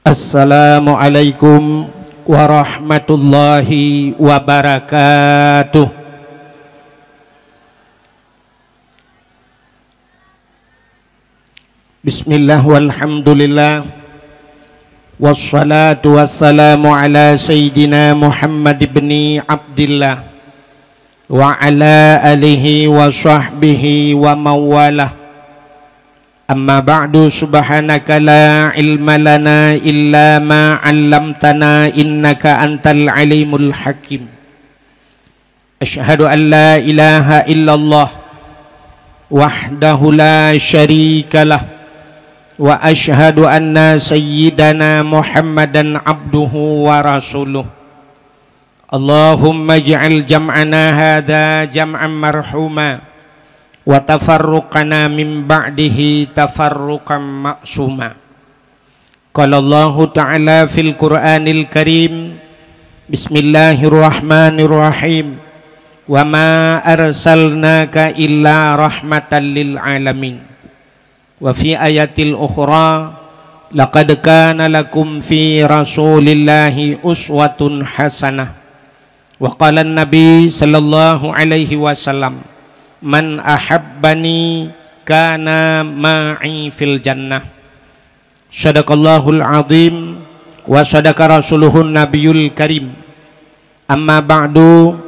Assalamualaikum warahmatullahi wabarakatuh. Bismillah walhamdulillah, wassalatu wassalamu ala sayyidina Muhammad ibni Abdillah wa ala alihi wa sahbihi wa mawalah. Amma ba'du, subhanaka la ilma lana illa ma 'allamtana innaka antal alimul hakim. Asyhadu an la ilaha illallah wahdahu la syarikalah wa asyhadu anna sayyidana Muhammadan abduhu wa rasuluh. Allahumma ij'al jam'ana hadha jam'an marhuma wa tafarruqana min ba'dihi tafarruqan ma'suma. Qala Allah Ta'ala fil Qur'anil Karim, Bismillahirrahmanirrahim, wa ma arsalnaka illa rahmatan lil alamin. Wa fi ayatil ukhra, laqad kana lakum fi rasulillahi uswatun hasanah. Wa qala an-nabi sallallahu alaihi wasallam, man ahabbani kana ma'i fil jannah. Sadaqallahul azim wa sadaqa rasuluhun nabiyul karim. Amma ba'du,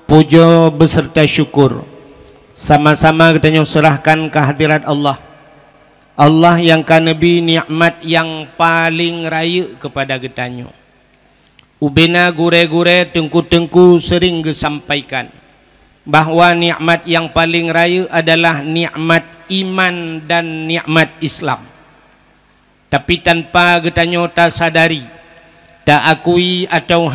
puja beserta syukur sama-sama kita serahkan ke hadirat Allah. Allah yang kan Nabi nikmat yang paling raya kepada kita. Ubena gure-gure tengku-tengku sering disampaikan bahawa nikmat yang paling raya adalah nikmat iman dan nikmat Islam. Tapi tanpa kita tak sadari, tak akui atau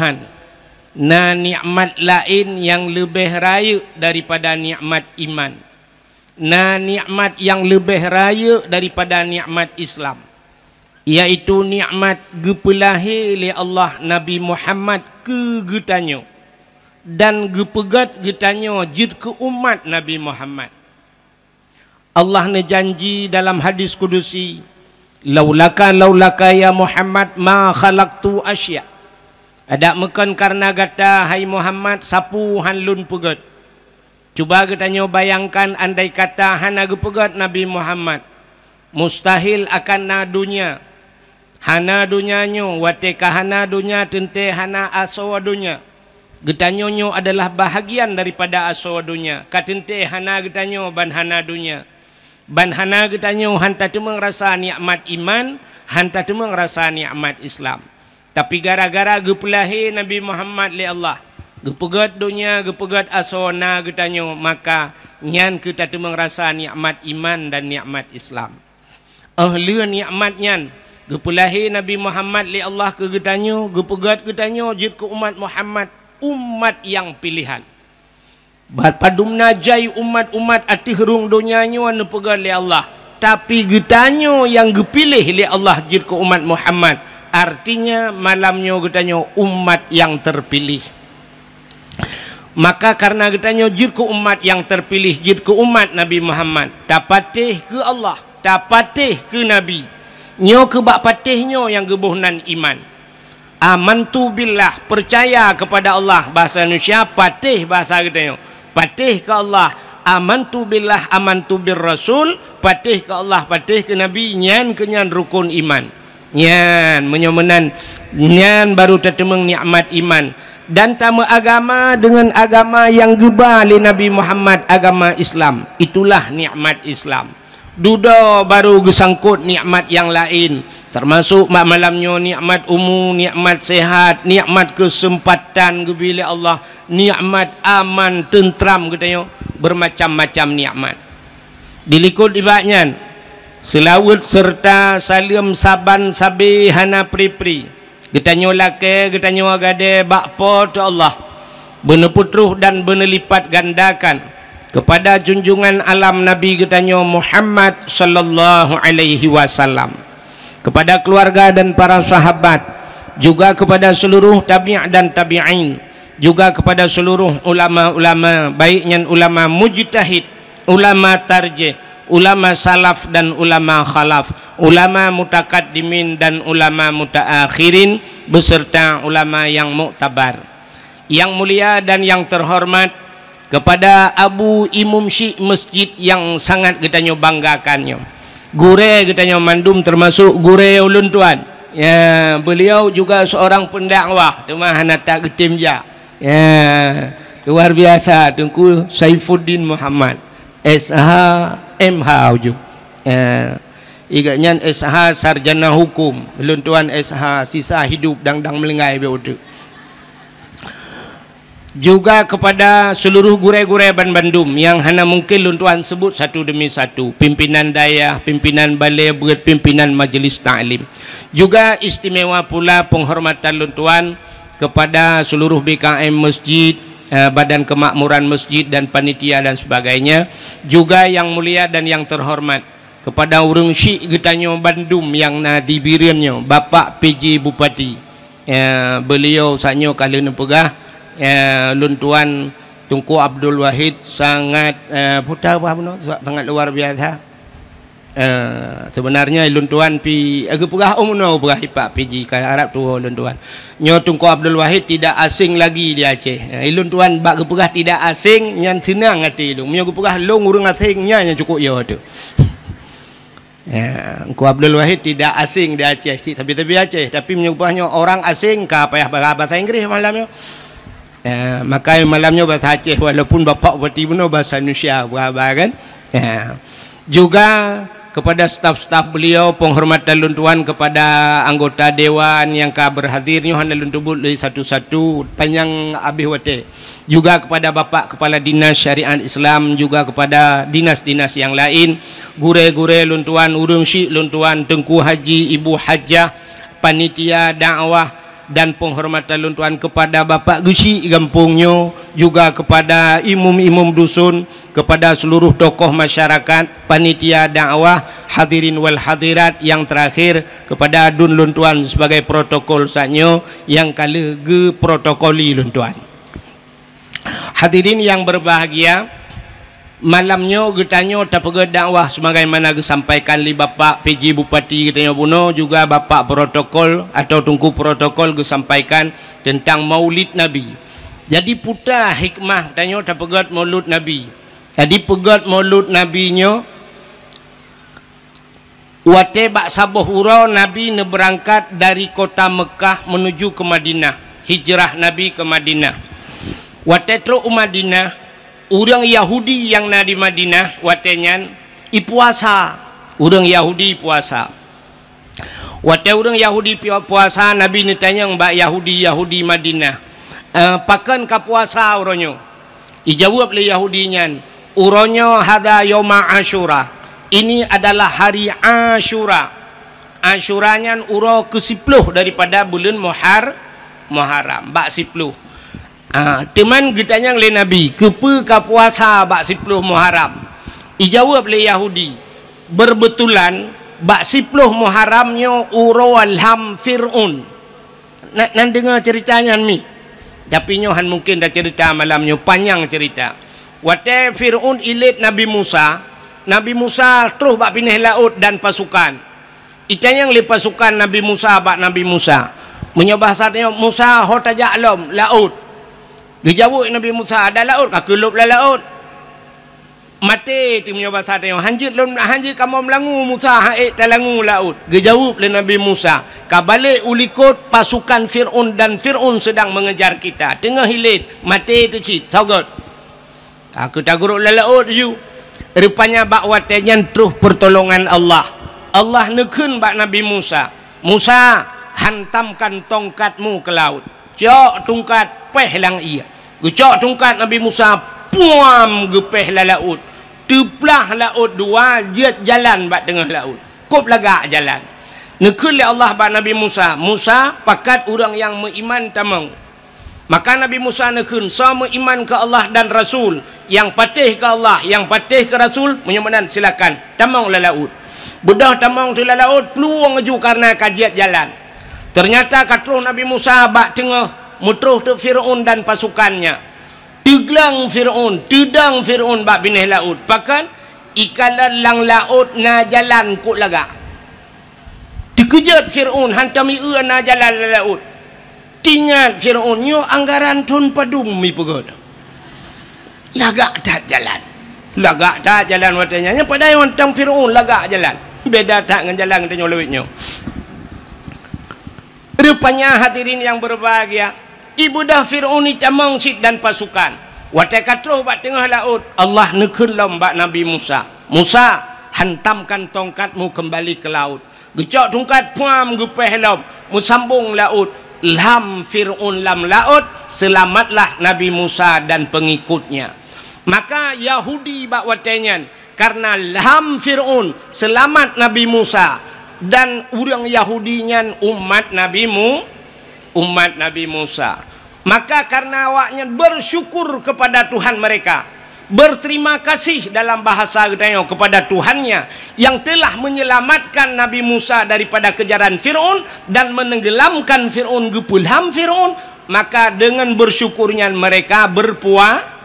na nikmat lain yang lebih raya daripada nikmat iman, na nikmat yang lebih raya daripada nikmat Islam, iaitu nikmat gepelahi oleh Allah Nabi Muhammad ke getanyo dan gepegat getanyo jid ke umat Nabi Muhammad. Allah ne janji dalam hadis kudusi, laulaka ya Muhammad ma khalaqtu asya. Ada mekan karena gata hai Muhammad sapu hanlun pegat. Cuba getanyo bayangkan andai kata hana gepegat Nabi Muhammad, mustahil akan na dunia. Hana dunianyo wate kahana dunia tente hana asawa dunia. Getanyonyo adalah bahagian daripada asal dunia. Katente hana getanyo ban hana dunia. Ban hana getanyo hanta tu merasa nikmat iman, hanta tu merasa nikmat Islam. Tapi gara-gara gepelahi Nabi Muhammad li Allah, gepegat dunia, gepegat asona getanyo, maka nyan kita tu merasa nikmat iman dan nikmat Islam. Ahli nikmat nyan gepelahi Nabi Muhammad li Allah ke getanyo, gepegat getanyo jid ke umat Muhammad, umat yang pilihan. Padum najai umat-umat ati herung dunianya wana pegang oleh Allah, tapi getanyo yang gepilih oleh Allah jid ke umat Muhammad, artinya malamnya getanyo umat yang terpilih. Maka karena getanyo jid ke umat yang terpilih, jid ke umat Nabi Muhammad, tapatih ke Allah, tapatih ke Nabi, nyo ke bak patihnya yang gebuhnan iman. Amantu billah, percaya kepada Allah, bahasa Indonesia patih, bahasa kita patih ke Allah. Amantu billah, amantu bir rasul, patih ke Allah, patih ke Nabi, nyan kenyan rukun iman, nyan menyomenan, nyan baru tertemeng nikmat iman. Dan tamu agama dengan agama yang gebah oleh Nabi Muhammad, agama Islam, itulah nikmat Islam. Duda baru gesangkut nikmat yang lain, termasuk malamnya nikmat umum, nikmat sehat, nikmat kesempatan gebili Allah, nikmat aman, tentram katanya, bermacam-macam nikmat. Dilikut ibadnya selawat serta salim saban sabi hana pri-pri. Getanyo lake, getanyo agade bakpo tu Allah, bener putruh dan bener lipat gandakan kepada junjungan alam Nabi getanyo Muhammad sallallahu alaihi wasallam, kepada keluarga dan para sahabat, juga kepada seluruh tabi' dan tabi'in, juga kepada seluruh ulama-ulama, baiknya ulama mujtahid, ulama tarjih, ulama salaf dan ulama khalaf, ulama mutakaddimin dan ulama mutaakhirin, beserta ulama yang muktabar. Yang mulia dan yang terhormat, kepada Abu Imam Syekh masjid yang sangat kita banggakannya, gure kita mandum, termasuk gure ulun tuan ya, beliau juga seorang pendakwah temah hanata getim ja ya, luar biasa, Tengku Saifuddin Muhammad SH MH uju igaknya SH sarjana hukum, ulun tuan SH sisa hidup dang melengai beuduk. Juga kepada seluruh gure-gure Bandung yang hana mungkin luntuan sebut satu demi satu, pimpinan dayah, pimpinan balai berat, pimpinan majlis ta'lim. Juga istimewa pula penghormatan luntuan kepada seluruh BKM masjid, badan kemakmuran masjid dan panitia dan sebagainya. Juga yang mulia dan yang terhormat kepada urang syik getanyo Bandung yang nadibirannya Bapak PJ Bupati, beliau sanyo kali nepegah luntuan Tunku Abdul Wahid, sangat putar sangat luar biasa. Sebenarnya luntuan pi agak pegah pegah Pak PJ kalau Arab tu luntuan nyo Tunku Abdul Wahid tidak asing lagi di Aceh. Luntuan bak pegah tidak asing yang senang hati lu nyo pegah long urang asingnya yang cukup ya tu. Tunku Abdul Wahid tidak asing di Aceh, tapi Aceh, tapi menyebutnya orang asing ke apa ya bahasa Inggris malamnya. Maka malamnya bahasa Aceh walaupun bapak berarti benar bahasa Indonesia berapa kan. Juga kepada staf-staf beliau, penghormatan luntuan kepada anggota dewan yang berhadirnya hana luntubut dari satu-satu panjang habis wate. Juga kepada bapak kepala dinas syariat Islam, juga kepada dinas-dinas yang lain, gure-gure luntuan, urang syik luntuan, Tengku Haji, Ibu Hajah, panitia dakwah, dan penghormatan luntuan kepada Bapak Gusi Gampungnya, juga kepada imum-imum dusun, kepada seluruh tokoh masyarakat, panitia dakwah, hadirin wal hadirat, yang terakhir kepada Dun luntuan sebagai protokol sanyo yang kala ge protokoli luntuan. Hadirin yang berbahagia, malamnya getanyo tapega dakwah sebagaimana disampaikan li Bapak PJ Bupati getanyo buno, juga Bapak protokol atau Tungku protokol disampaikan tentang Maulid Nabi. Jadi putar hikmah getanyo tapega Maulid Nabi. Jadi pegat Maulid Nabi-nya wate bak sabuh urau Nabi ne berangkat dari kota Mekah menuju ke Madinah, hijrah Nabi ke Madinah. Wate tru Madinah, orang Yahudi yang na di Madinah watenyan ipuasa, orang Yahudi puasa. Wate orang Yahudi puasa, Nabi ni tanya mbak Yahudi Madinah, pakan ka puasa uronyo. Ijawab le Yahudinya, uronyo hada yoma Asyura, ini adalah hari Asyura. Asyuranya uro ke-10 daripada bulan Muharram, bak 10. Teman getanya le Nabi, kepa ka puasa bak 10 Muharram. Ijawab le Yahudi, berbetulan bak 10 Muharramnya uro alham Fir'un. Nan dengar ceritanya ni, tapi nyohan mungkin dah cerita malamnya, panjang cerita. Wate Fir'un ilit Nabi Musa terus bak pindah laut dan pasukan. Itanyang le pasukan Nabi Musa bak Nabi Musa menyebahasanya Musa hotaja alam laut. Dijawab Nabi Musa ada laut kakelup la laut mati tu menyebahasanya hanjit lom hanjit kamu melangu Musa haik talangu laut. Dijawab le Nabi Musa ka balik ulikut pasukan Fir'un dan Fir'un sedang mengejar kita, tengah hilit mati tu cit saugot. Aku tak guruk la laut you. Rupanya bak watenya terus pertolongan Allah. Allah nekun bak Nabi Musa, Musa hantamkan tongkatmu ke laut. Cok tongkat peh lang ia. Gecok tongkat Nabi Musa puam gepeh la laut. Teplah laut dua, jet jalan bak tengah laut. Kop lagak jalan. Nekun le Allah bak Nabi Musa, Musa pakat orang yang beriman tamang. Maka Nabi Musa nekun sama iman ke Allah dan Rasul, yang patih ke Allah, yang patih ke Rasul, menyamanan silakan tamang la laut. Bedah tamang tu la laut peluang aju karena kajiat jalan. Ternyata katruh Nabi Musa bak tengah mutruh tu Fir'un dan pasukannya. Teglang Fir'un, tedang Fir'un bak binih laut. Bahkan ikalan lang laut na jalan kut laga. Dikejut Fir'aun hantam ia na jalan laut. Tingat Fir'aun nyo anggaran tun padum mi pagoda. Lagak tak jalan. Lagak tak jalan watanya. Nya padai hantam Fir'aun lagak jalan. Beda tak dengan jalan kita lewitnya. Rupanya hadirin yang berbahagia, ibu dah Fir'aun ni tamang sit dan pasukan. Watai katruh bak tengah laut, Allah nekun lomba Nabi Musa. Musa, hantamkan tongkatmu kembali ke laut. Gecok tongkat puam gupeh lom, musambung laut. Lam Fir'aun lam laut, selamatlah Nabi Musa dan pengikutnya. Maka Yahudi bak watainya, karena lam Fir'aun selamat Nabi Musa dan orang Yahudinya umat Nabi Musa. Maka karena awaknya bersyukur kepada Tuhan mereka, berterima kasih dalam bahasa katanya kepada Tuhannya yang telah menyelamatkan Nabi Musa daripada kejaran Fir'aun dan menenggelamkan Fir'aun gepulham Fir'aun, maka dengan bersyukurnya mereka berpuasa.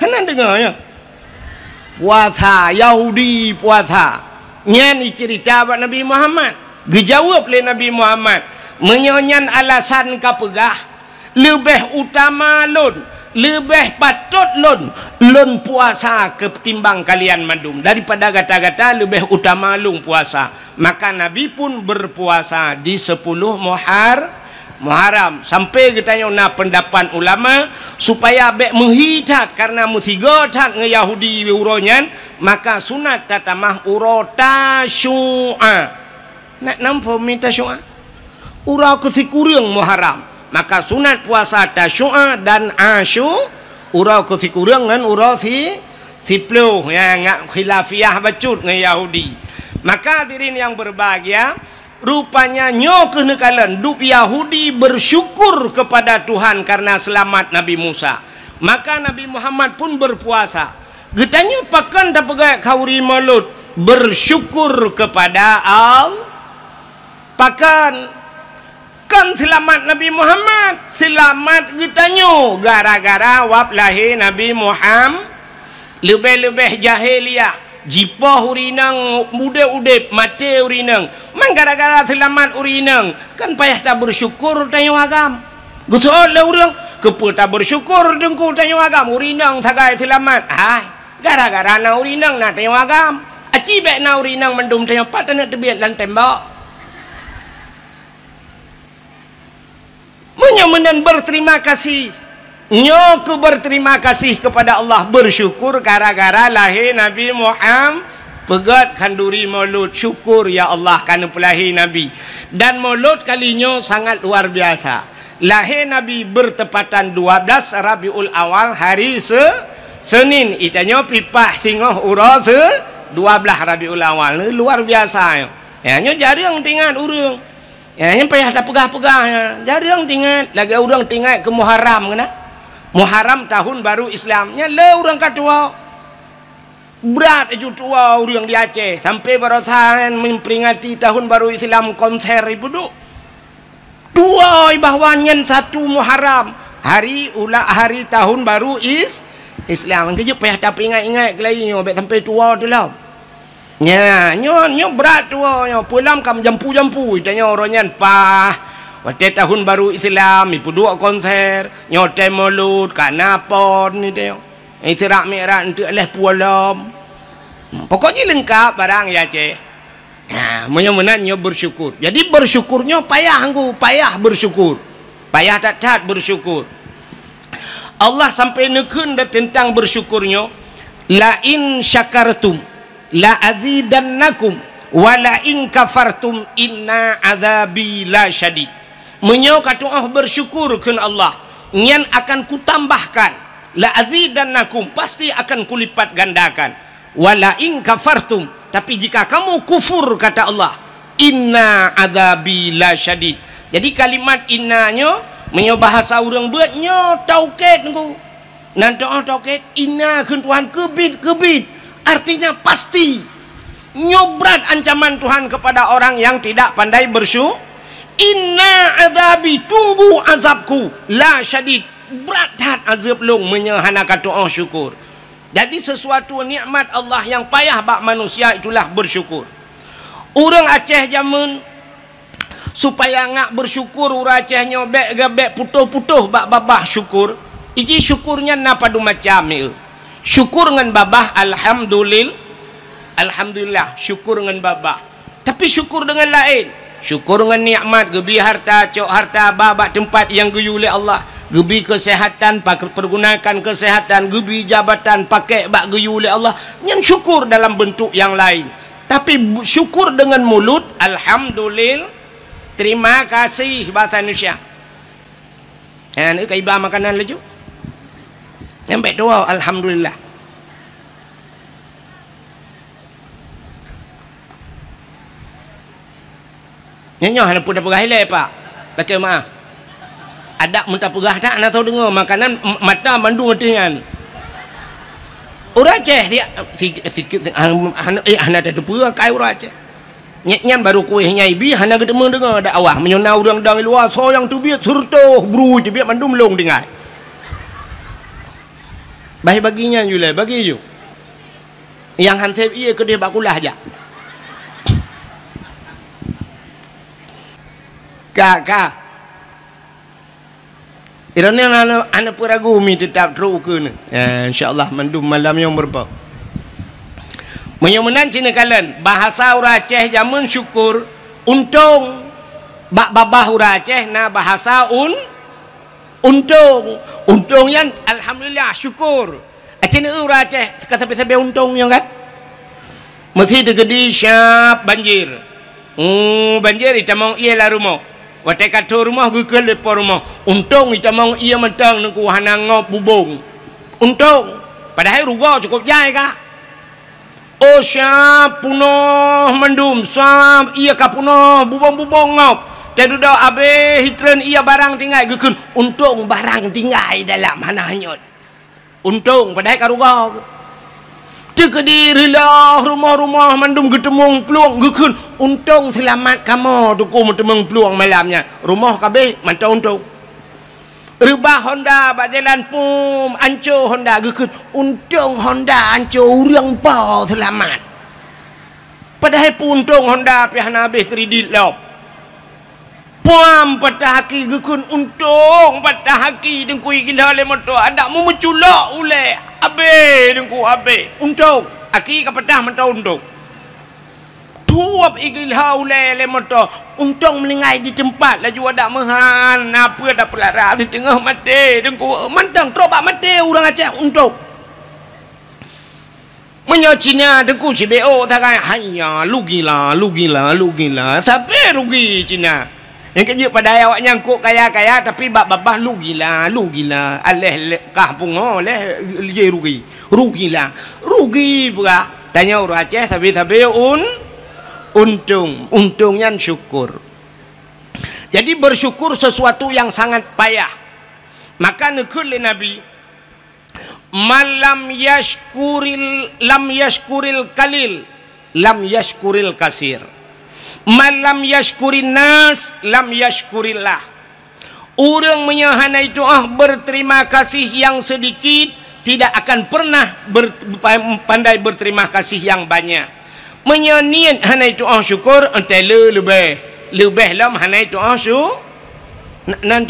Kan dengar ya? Puasa Yahudi puasa. Nyan cerita buat Nabi Muhammad. Dijawab oleh Nabi Muhammad. Menyonyan alasan kapegah. Lebih utama lun. Lebih patut lun puasa ketimbang kalian madum. Daripada kata-kata lebih utama lun puasa. Maka Nabi pun berpuasa di 10 Muharram. Sampai kita nak pendapat ulama supaya bek menghidat karena musigotat nge Yahudi uronyan, maka sunat tatamah uro tasyu'a. Nak nampak minta syu'a? Uro kesikurang Muharram. Maka sunat puasa tasyu'a dan uro kesikurang dan uro sipluh yang ngak khilafiyah bacut nge Yahudi. Maka hadirin yang berbahagia, rupanya nyo kenekalan duk Yahudi bersyukur kepada Tuhan karena selamat Nabi Musa. Maka Nabi Muhammad pun berpuasa. Getanya pakan tak pegai kauri malut bersyukur kepada Allah. Pakan kan selamat Nabi Muhammad, selamat getanya gara-gara wap lahir Nabi Muhammad. Lebih-lebih jahiliyah, jipah urinang muda udip mati urinang man gara-gara selamat urinang kan payah tak bersyukur tanya agam gusol lah urang kepa tak bersyukur dengku tanya agam urinang sagai selamat gara-gara na urinang na tanya agam aci bek na urinang mendum tanya pat nak tebiat lan tembak menyamenan berterima kasih. Nyoku berterima kasih kepada Allah, bersyukur gara-gara lahir Nabi Muhammad. Pegat kanduri maulud, syukur ya Allah kerana pelahir Nabi. Dan maulud kalinya sangat luar biasa. Lahir Nabi bertepatan 12 Rabiul Awal hari Senin. Itanya pipah tingah urah 12 Rabiul Awal. Luar biasa. Ya, nyo jarang tinggal urang. Ya, yang payah tak pegah-pegah. Jarang tinggal. Lagi orang tinggal ke Muharram kena. Muharram tahun baru Islamnya le orang katua berat itu tua orang di Aceh sampai barasan memperingati tahun baru Islam konser ibu duk dua bahwa nyen 1 Muharram hari tahun baru Islam kerja payah tak ingat-ingat lainnya sampai tua tu lah nya nyo berat tua nyo pulang kam jampu-jampu tanya orangnya pah. Waktu tahun baru Islam, ibu dua konser, nyotai mulut, kanapon ni dia. Isirak merah untuk leh pualam. Pokoknya lengkap barang ya cik. Menyamanan nyo bersyukur. Jadi bersyukurnya payah angku, payah bersyukur. Payah tak bersyukur. Allah sampai nekun tentang bersyukurnya. La in syakartum, la azidannakum, wa la in kafartum, inna azabi la syadid. Menyo kata bersyukur kepada Allah, nyan akan kutambahkan, la azidannakum, pasti akan kulipat gandakan, wala in kafartum, tapi jika kamu kufur kata Allah, inna azabi la syadid. Jadi kalimat innanya menyo bahasa orang buatnya taukid ku. Nanti taukid inna kun Tuhan kebit, artinya pasti. Nyobrat ancaman Tuhan kepada orang yang tidak pandai bersyukur. Inna azabi, tunggu azabku la syadid, berat azab long menyahana kata syukur. Jadi sesuatu nikmat Allah yang payah bak manusia itulah bersyukur. Orang Aceh zaman supaya ngak bersyukur orang Aceh nyobek gabek putuh-putuh bak babah syukur. Iji syukurnya napa du macam ni? Syukur dengan babah alhamdulillah syukur dengan babah. Tapi syukur dengan lain. Syukur dengan nikmat, gebi harta, cok harta, babak tempat yang geyu oleh Allah. Gebi kesehatan, pergunakan kesehatan, gebi jabatan, pakai bak geyu oleh Allah. Yang syukur dalam bentuk yang lain. Tapi syukur dengan mulut, alhamdulillah, terima kasih bahasa Indonesia. Ini kaibah makanan laju. Yang baik doa, alhamdulillah. Nyanyo hana pun dah perah hilai pak. Laki maaf. Adak mun tak perah tak nak tahu dengar makanan mata mandu matian. Orang Aceh dia sikit hana ada perah kai orang Aceh. Nyam baru kuih nyai bi hana ketemu dengar dak awah menyona orang dang luar so yang tu biar surto bru je biar mandu melong dengar. Baik baginya jule bagi ju. Yang hansep ia kedih bakulah aja. Kak iranya anak peragu mi tetap teruk ke ni insyaAllah mandum malam yang berapa menyemenan cina kalian bahasa orang Aceh zaman syukur untung bak babah orang Aceh na bahasa untung yang alhamdulillah syukur cina orang Aceh kata-kata untung yang kan mesti tergedi syap banjir banjir kita mau ialah rumah watai kata rumah gue ke lepor rumah untung kita mau ia mentang nengku hanangop bubung untung padahal ruga cukup jai kah oh syap punoh mendum syap ia ka punoh bubung-bubung ngop tedu dah abe hitren ia barang tinggal gue untung barang tinggal dalam hana hanyut untung padahal ka ruga Kedirilah rumah-rumah mandum getemung peluang gekun untung selamat kamu tuku getemung peluang malamnya rumah kabeh mantau untung rubah Honda bak jalan pum ancur Honda gekun untung Honda ancur urang pau selamat padahal pun untung Honda pihak habis kredit lop puam patah haki gekun untung patah haki dengkui gila le motor ada mu menculak ule abe dengku abe untung aki kapatah mentau untung tuap igilha ule le motor untung melingai di tempat laju ada mehan apa dah pelara di tengah mati dengku mantang terobak mati orang Aceh untung menyo Cina dengku CBO takai hanya lu gila sampai rugi Cina yang kerja pada awak nyangkuk kaya-kaya tapi babah lu gila aleh kah pungo leh je rugi pula tanya orang Aceh tapi untungnya syukur jadi bersyukur sesuatu yang sangat payah maka nekul Nabi lam yashkuril kalil lam yashkuril kasir man lam yashkurin nas lam yashkurillah orang menyahana itu berterima kasih yang sedikit tidak akan pernah pandai berterima kasih yang banyak menyanian hana itu syukur entai lebih lam hana itu nan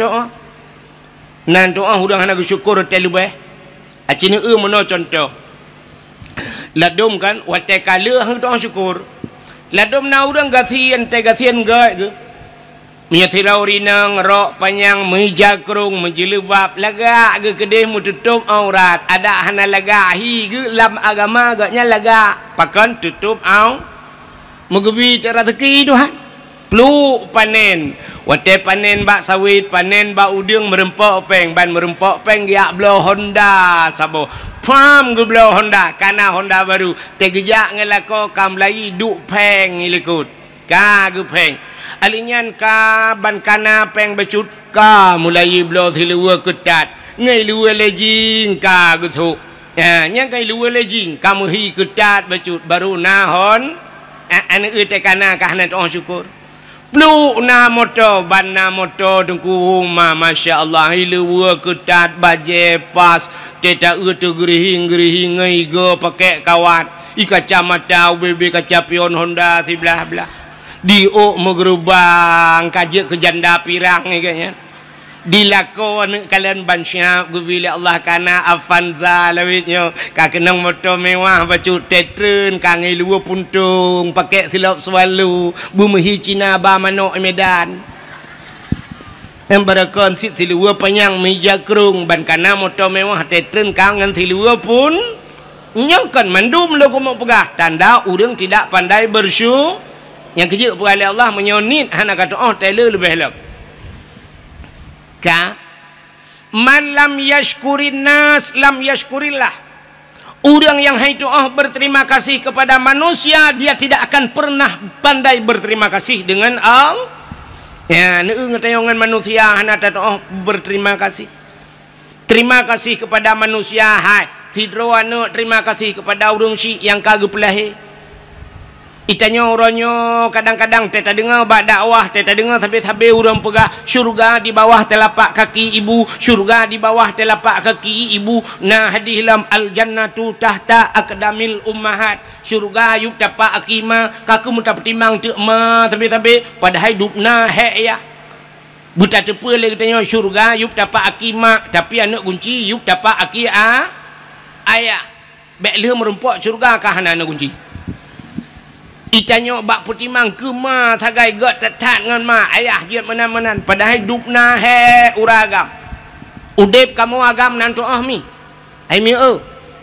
doa hudang hana syukur entai lebih acina mana contoh ladum kan watai kala hang doa syukur ladom na urang gasian gak ke miyatirau rinang rok panjang meja kerung menjelebab lagak ke kedai mu tutup aurat ada hana lagahi ke lam agama agaknya lagak pakan tutup megebi cara teki Tuhan peluk panen wate panen bak sawit panen bak udang merempok peng ban merempok peng giak blow Honda sabo pam gue blow Honda karena Honda baru tegejak ngelako kam lagi duk peng ilikut ka gue peng alinyan ka ban kana peng becut ka mulai blow thiluwa ketat ngai luwa lejing ka gue tu nyang kai luwa lejing kamu hi ketat becut baru nahon ane te kana ka hana syukur Pluk na motor, ban na motor tungku rumah, Masya Allah. Hilewa ketat, baje pas, teta tu gerihing-gerihing, iga pakai kawat. Kacamata, UBB, kaca pion Honda, si belah-belah. Diok megerubang, kajak ke janda pirang ni kayaknya. Dilakon kalian bansyak gubila Allah kana Avanza lawitnya kakenang motor mewah bacu tetren kangai luar puntung pakai silap selalu bumehi Cina ba manok Medan yang berakon sit silua penyang meja kerung ban kana motor mewah tetren kangen silua pun nyokan mandum lo mau pegah tanda urang tidak pandai bersyukur yang kejut perali Allah menyonit hana kata oh tailor lebih helap ka man lam yashkurin nas lam yashkurillah. Orang yang hai doa berterima kasih kepada manusia, dia tidak akan pernah pandai berterima kasih dengan Allah. Ya, neung tayongan manusia hana doa berterima kasih. Terima kasih kepada manusia hai. Tidro anu terima kasih kepada urang si yang kagak pelahe. Itanya orangnya kadang-kadang teta dengar bak dakwah, teta dengar sampai orang pegah syurga di bawah telapak kaki ibu, syurga di bawah telapak kaki ibu. Nah hadis lam al jannatu tahta aqdamil ummahat. Syurga yuk dapat akima, kaku muta pertimbang tu ma sampai padahal hidupna he ya. Buta tepa le katanya syurga yuk dapat akima, tapi anak kunci yuk dapat aki ayah. Bek le merumpok syurga kah anak kunci. Itanya bak putimang kema sagai got tetat ngan ma ayah jiat menan-menan padahal dukna he uragam udip kamu agam nantu ahmi ai mi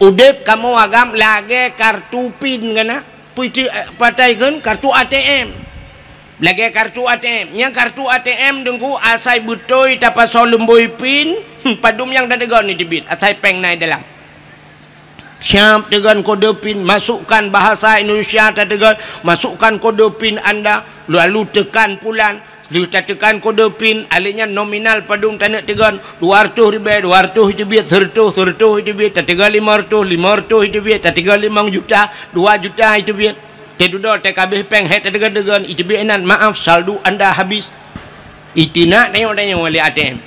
udip kamu agam lage kartu pin kana puiti patai kan kartu ATM lage kartu ATM nya kartu ATM dengku asai butoi tapa solum boy pin padum yang dadegon ni debit asai peng nai dalam siap dengan kode pin, masukkan bahasa Indonesia dengan masukkan kode pin anda, lalu tekan pulan, lalu tekan kode pin, alihnya nominal padung tanah tegan 200 ribu, 200 itu biar 100 itu biar, tegal 500 itu biar, tegal 5 juta, 2 juta itu biar, tedudo TKB peng het tegan itu biar nan maaf saldo anda habis, itina tengok oleh ATM.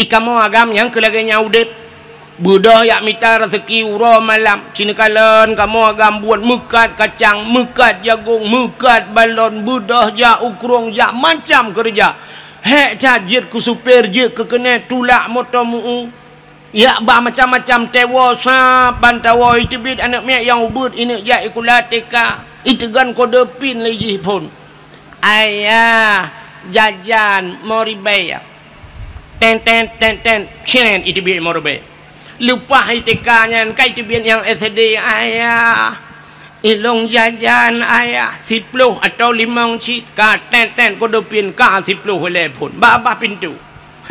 Ikamu agam yang kelaganya udep. Budah yak mita rezeki uro malam cina kalan kamu agam buat mekat kacang, mekat jagung, mekat balon, budah jak ukrong jak macam kerja. Hek jajir ku supir je ke kena tulak motor mu. Ya bah macam-macam tewa sap bantawa itu bid anak mek yang ubud ini jak ikula teka. Itu gan kode pin lagi pun. Ayah jajan mau ribaya. Ten cien itu bid mau ribaya. Lupa hitekanya kai tibian yang SD ayah ilong jajan ayah 10 atau 5 cit ka ten kodopin ka 10 oleh pun baba pintu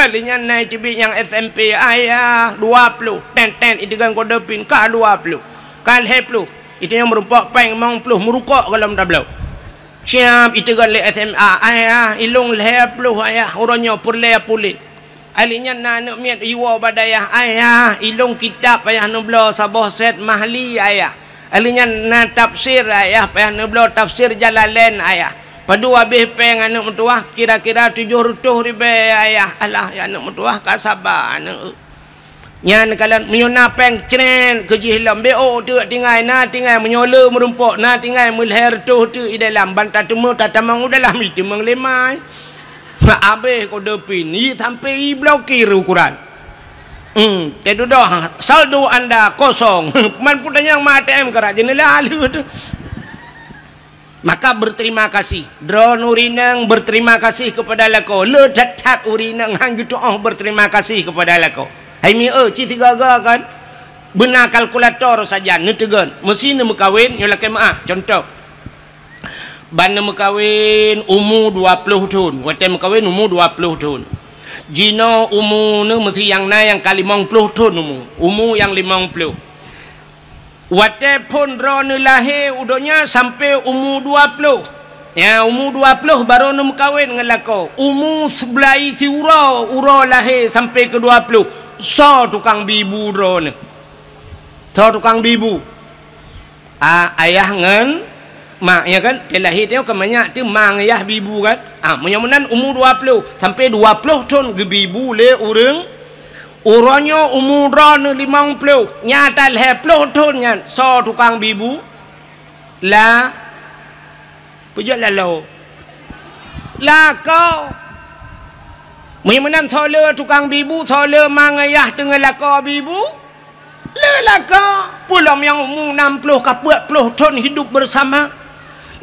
halinya naik tibian yang SMP ayah 20 ten itu kan kodopin ka 20 kal 10 itu yang merumpak peng mong pluh merukok kalau tablau siap itu kan le SMA ayah ilong 10 ayah orangnya purle pulit alinya nak miat iwa badayah ayah ilung kitab ayah nublo sabah set mahli ayah alinya na tafsir ayah payah nublo tafsir Jalalain ayah padu habis peng anak mentuah kira-kira 700 ribu ayah alah ya anak mentuah kasabah anak nyan kalian menyona peng cren kejihilam beo tu tinggal na tinggal menyola merumpok na tinggal mulher tu i dalam bantah temu tatamang udalah mi temang lemai abe kode pin ni sampai blokir ukuran. Tedu dah saldo anda kosong. Man putan yang ATM kerak jenela lalu tu. Maka berterima kasih. Drone urinang berterima kasih kepada lako. Le cat urinang hang gitu berterima kasih kepada lako. Hai mi citi gaga kan. Benar kalkulator saja netegan. Mesin mekawin nyolak maaf contoh. Bana mekawin umur 20 tahun. Wate mekawin umur 20 tahun. Jino umur ni mesti yang na yang kali 50 tahun umur yang 50. Wate pun ron lahir udonya sampai umur 20. Ya umur 20 baru nak mekawin dengan lako. Umur sebelah si uro lahir sampai ke 20. So tukang bibu ron. So tukang bibu. Ayah ngan mak ya kan dia lahir tengok kemanyak tu mang ayah bibu kan menyamunan umur 20 sampai 20 tahun ke bibu le orangnya umur 50 nyata 20 tahun kan so tukang bibu lah pujat lalu lah kau menyamunan tole tukang bibu tole mang ayah tengah laka bibu lelaka pulang yang umur 60 ke 40 tahun hidup bersama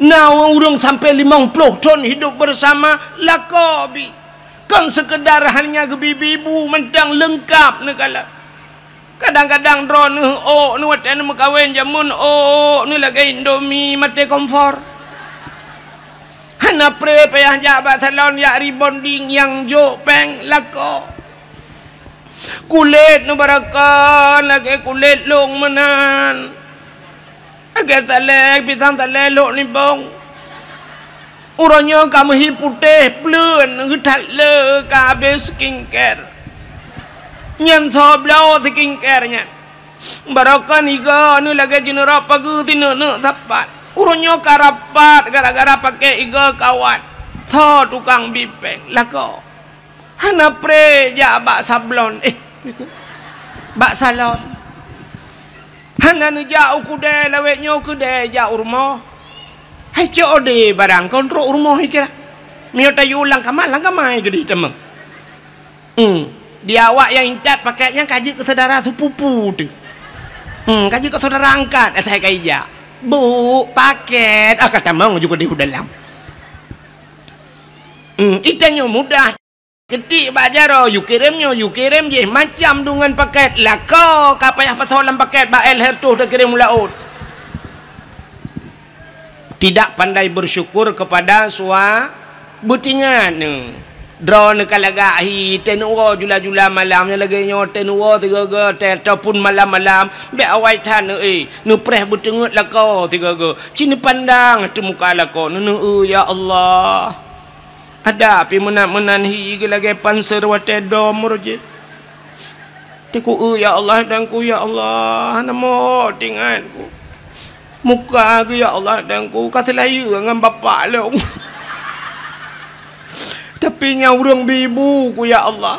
orang sampai 50 tahun hidup bersama lakobi kan sekedar hanya gebibu mentang lengkap negala kadang-kadang drone ni watan makawin jamun ni lagi indomie mate komfor hana pre payah jabat salon ya rebonding yang jo peng lako kulit nu barakan lagi kulit long menan agak salek pisang salek lok ni bong urangnya kamu hi putih plun ngetat le ka habis skincare nyan so blau skincare nya barakan iga ni lagi jenera pagi tinu sapat urangnya karapat gara-gara pakai iga kawat tho tukang bipeng lako hana pre ja bak sablon bak salon hana ni jauh kuda lawetnya kuda jauh rumah hai cok de barang kontrol rumah kira miota yulang kamai gede temang dia awak yang incat pakainya kaji ke saudara sepupu tu kaji ke saudara angkat saya kaija bu paket kata mang juga di dalam itanya mudah ketik bajaro you kirim je macam dengan paket lah kau kapayah pasolan paket ba el hertuh dah kirim laut tidak pandai bersyukur kepada sua butingan drone kalagahi tenuo jula-jula malamnya lagi nyo tenuo tiga ataupun malam-malam be awai tan nu preh butengut lah kau tiga cini pandang tu muka lah kau ya Allah ada api menan hi lagi panser wate dom roje teku ya Allah dan ku ya Allah namo tinganku muka ku ya Allah dan ku kaselayu dengan bapak long tapi nya urang bibu ku ya Allah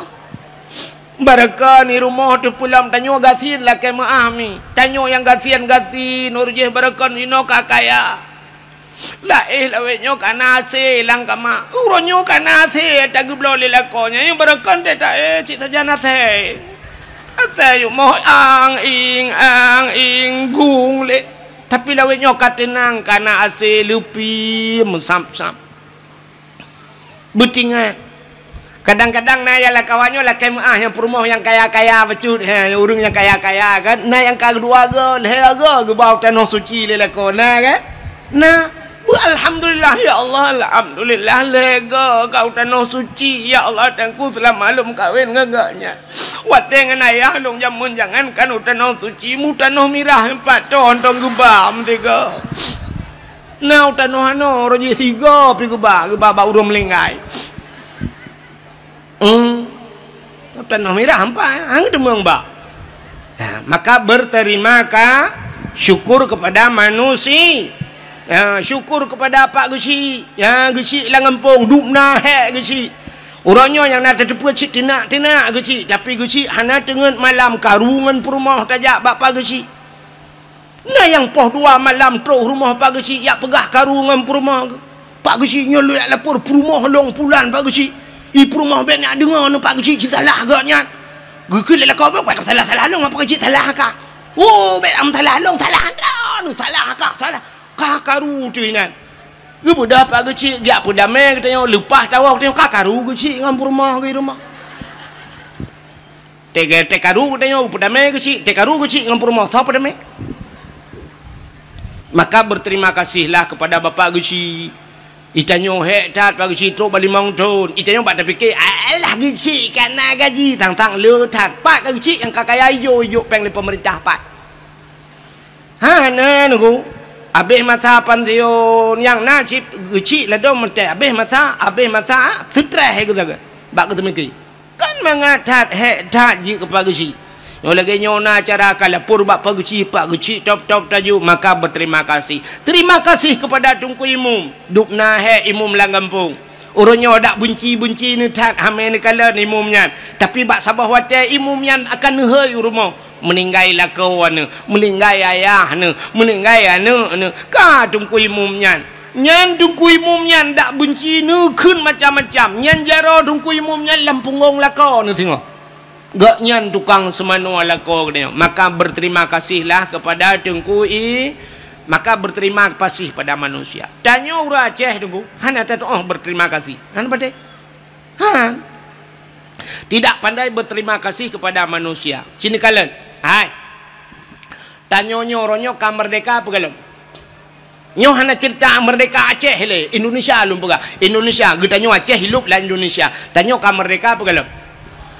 barakah ni rumah tu pulang tanyo gasin lah ke maami tanyo yang gasin urje barakah ino kakaya lah lawetnya kanase lang kama uronyo kanase tagublo lelakonya yang berakan tak cik saja nase ate yo mo ang ing gung le tapi lawetnya katenang kana ase lupi musam-sam butingan kadang-kadang na ya lah kawannya lah kemah yang perumah yang kaya-kaya becut urung yang kaya-kaya kan na yang kedua ge bau tanah suci lelakona kan nah alhamdulillah ya Allah alhamdulillah lega kau tanah suci ya Allah dan ku telah malum kawin ngagaknya wateng ayah long jamun jangan kan tanah suci mu tanah mirah 4 ton tong gebam tiga nau tanah ano roji 3 pi gebam ba urum linggai tanah mirah 4 hang demang ba maka berterima syukur kepada manusia syukur kepada Pak Gusi Gusi lah ngempung dupna hek Gusi orangnya yang nak terdepu cik tenak Gusi tapi Gusi hana tengen malam karungan perumah tajak Pak Gusi nah yang poh 2 malam teruk rumah Pak Gusi yak pegah karungan perumah Pak Gusi nyolok lapor perumah long pulan Pak Gusi perumah ben nak dengar no Pak Gusi cerita salah agaknya gukul lah kau buat salah long apa Gusi salah kah bet am salah long salah salah kah salah kakaru tu inan ge budak Pak Guci dia pun damai katanya lepas tahu katanya kakaru Guci ngam rumah ke rumah tekaru katanya pun damai Guci tekaru Guci ngam rumah siapa damai maka berterima kasihlah kepada Bapak Guci itanyo hek tat Pak Guci tu bali mong ton itanyo bak terfikir alah Guci kana gaji tang le tat Pak Guci yang kakaya yo peng le pemerintah Pak na nunggu abih masa pantion yang najib Guci lah dom mate abih masa sutra he gelaga bak ketemu kan mengatat he tat ji kepada Guci lagi nyona acara kala purba paguci pak guci top taju maka berterima kasih. Terima kasih kepada Tunku Imum. Dupna he imum lang kampung. Urunyo dak bunci ni tat hame ni kala ni imumnya. Tapi bak sabah wate imumnya akan hei urumo. Meninggai lah kawan, meninggai ayah ni, meninggai anak ni. Ka Tunku Imumnya. Nyan Tunku Imumnya dak benci ni kun macam-macam. Nyan jaro Tunku Imumnya lampungong lako ni tengok. Gak nyan tukang semanu lako ni. Maka berterima kasihlah kepada Tunku maka berterima kasih pada manusia. Tanya orang Aceh Tunku, hana tak berterima kasih. Han pada? Han. Tidak pandai berterima kasih kepada manusia. Sini kalian. Hai. Tanya orangnya ka merdeka apa kalau? Nyo hana cerita merdeka Aceh le, Indonesia lum pega. Indonesia, getanyo Aceh hidup lah Indonesia. Tanya ka merdeka apa kalau?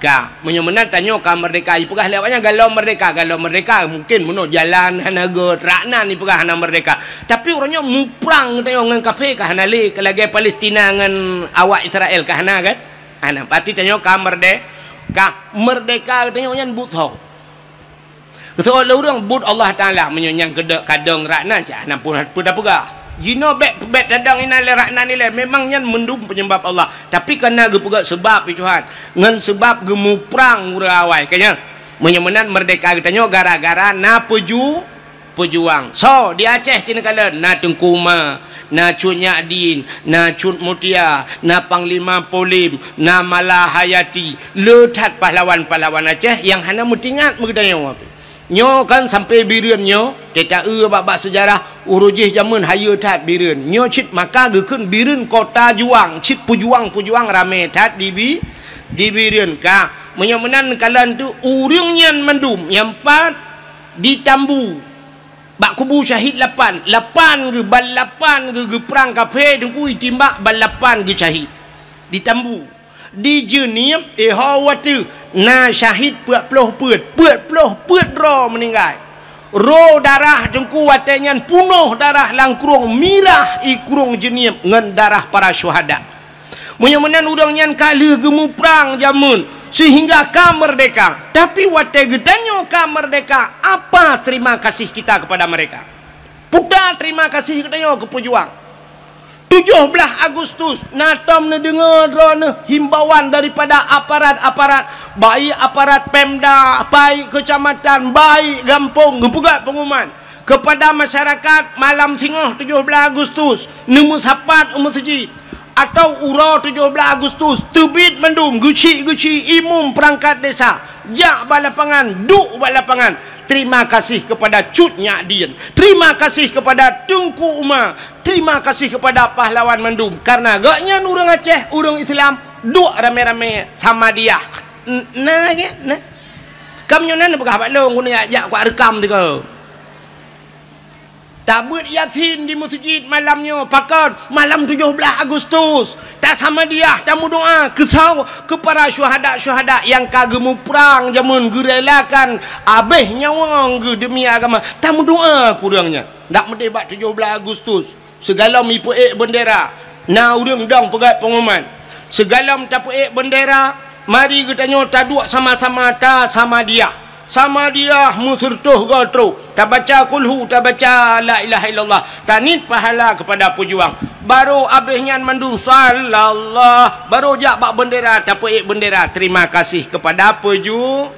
Ka, menyemenan tanya ka merdeka i pegah lewatnya galau merdeka mungkin muno jalan hana go rakna ni pegah hana merdeka. Tapi orangnya muprang tanya ngan kafe ka hana le kelagi Palestina ngan awak Israel ka hana kan? Hana pati tanya ka merdeka tanya nyan buto. Ketua orang but Allah Taala menyanyang kadang rakna cak hana pun dah pegah. Jino bet dadang ina le rakna ni le memang nyan mendum penyebab Allah. Tapi kena ge pegak sebab Tuhan. Ngan sebab ge muprang urawai kanya. Menyemenan merdeka getanyo gara-gara na pejuang. So di Aceh cina kala na Tengkuma, na Cut Nyadin, na Cut Mutia, na Panglima Polim, na Malahayati. Letat pahlawan-pahlawan Aceh yang hana mutingat mengedanyo apa. Nyo kan sampai bireun nyo kita bab sejarah urujih zaman haya tat bireun nyo cit maka gekeun bireun kota juang cit pujuang rame tat di bireun ka menyemenan kalan tu urang nyan mendum yang pat di Tambu bak kubu syahid 8 ge bal 8 ge perang kafe dengku timbak bal 8 ge syahid di Tambu di jenim hawatu na syahid puat ro meninggal ro darah dengku watenyan punuh darah langkrung mirah ikurung jenim ngan darah para syuhada menyemenan udang nyan kali gemu perang jamun sehingga ka merdeka tapi wate gedanyo ka merdeka apa terima kasih kita kepada mereka puda terima kasih gedanyo ke pejuang 17 Agustus natom ne dengar drone himbauan daripada aparat-aparat baik aparat Pemda baik kecamatan baik kampung gepegat pengumuman kepada masyarakat malam tengah 17 Agustus nemu sapat masjid atau ura 17 Agustus tebit mendum guci imum perangkat desa jak balapangan duk balapangan. Terima kasih kepada Cut Nyadin, terima kasih kepada Tunku Umar, terima kasih kepada pahlawan mendum karena gaknya orang Aceh orang Islam duk rame-rame sama dia nah ya nah kamu nyonan begah balong guna ajak ku rekam tu kau tabut Yasin di masjid malamnya pakar malam 17 Agustus tak sama dia tamu doa kesau kepada syuhada yang kagemu perang jamun gerelakan abeh nyawang ge demi agama tamu doa kurangnya ndak mendebat 17 Agustus segala mi puek bendera na urang dang pegat pengumuman segala ta puek bendera mari kita nyo taduk sama-sama ta sama dia musertuh gotro tak baca kulhu tak baca la ilaha illallah tanit pahala kepada pejuang baru abihnya mandung sallallahu baru jak bak bendera tak puik bendera terima kasih kepada pejuang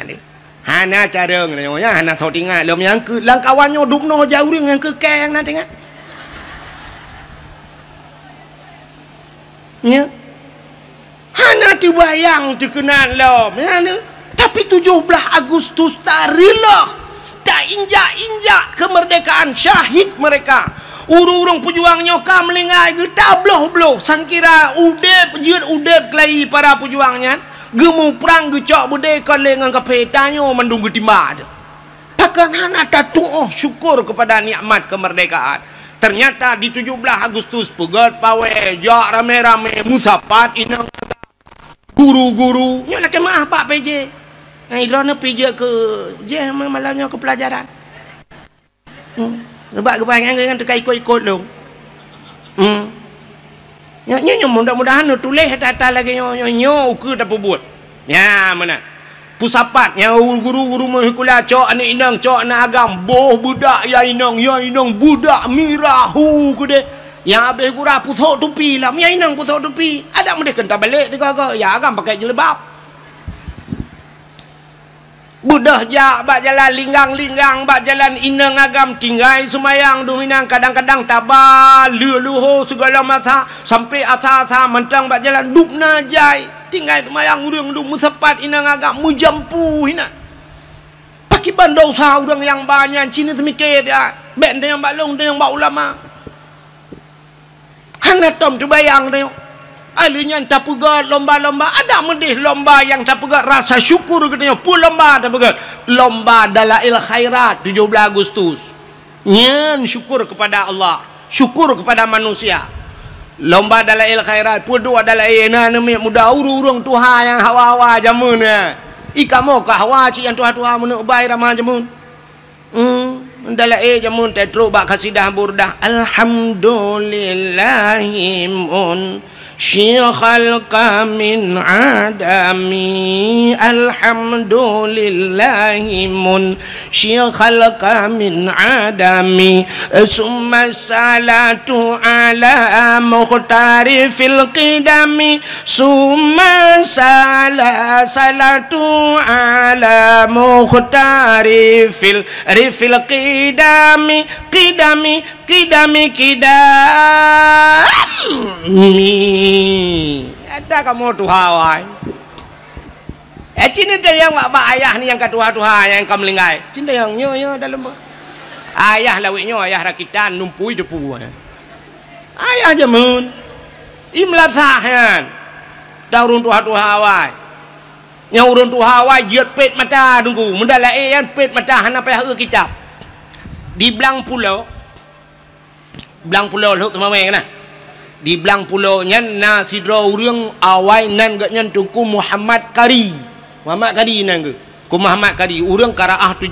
ni hana cara ngnya hana tau tinggal lom yang ke langkawannya dupno jauh yang ke keng na tengah nya hana dibayang dikenal lom hana tapi 17 Agustus tarilah tak injak kemerdekaan syahid mereka urung pejuangnya ka melingai ge tabloh sangkira udep kelai para pejuangnya gemu perang ge cok bude kalengan kapetanyo mendung ge timba takkan hana tatuh syukur kepada nikmat kemerdekaan ternyata di 17 Agustus pegat pawe jak rame-rame musapat inang guru-guru nyo laki maaf Pak PJ Idrona pergi ke malamnya ke pelajaran. Sebab kebanyakan dengan terkait ikut lu. Nyo mudah-mudahan tulis atas lagi nyo ke tak buat. Ya mana. Pusapat yang guru-guru mahikula cok anak inang cok anak agam boh budak ya inang budak mirahu kude yang habis gura putok tupi lah ya inang putok tupi ada mereka kentah balik tiga ke ya agam pakai jilbab budak jak bak jalan linggang bak jalan inang agam tinggai semayang dominang kadang-kadang tabah luho segala masa sampai asa-asa mentang bak jalan duk najai tinggal semayang urang duk musapat inang agak mujampu hina pakai bandau sah urang yang banyak Cina semikir dia band yang balong dia yang bak ulama hana tom tu bayang dia alunya tak pegat lomba-lomba ada medih lomba yang tak pegat rasa syukur katanya pun lomba tak pegat lomba dalail khairat 17 Agustus nyan syukur kepada Allah syukur kepada manusia lomba dalail khairat pudu dalail na nami muda urung tuha yang hawa-hawa jamun ya ikamo ka hawa ci yang tuha-tuha mun ubai ramah jamun dalail jamun tetro bak kasidah burdah alhamdulillahimun syikhal kamin adami alhamdulillahimun syikhal kamin adami summa salatu ala mukhtari fil qidami summa salatu ala mukhtari fil qidami ada kamu tuhawai cinta yang mak ayah ni yang katuha-tuha yang kamu linggai cinta yang nyo dalam ayah lawiknya ayah rakitan numpui depu ayah jamun imlathahan daurun tuha-tuhawai yang urun tuhawai jiat pet mata tunggu mendalai yang pet mata hana payah kitab di belang pulau lu temamai kena di belang pulau nyan na sidro urang awai nan gak nyan tungku Muhammad Kari nan ke ku Muhammad Kari urang Karaah 7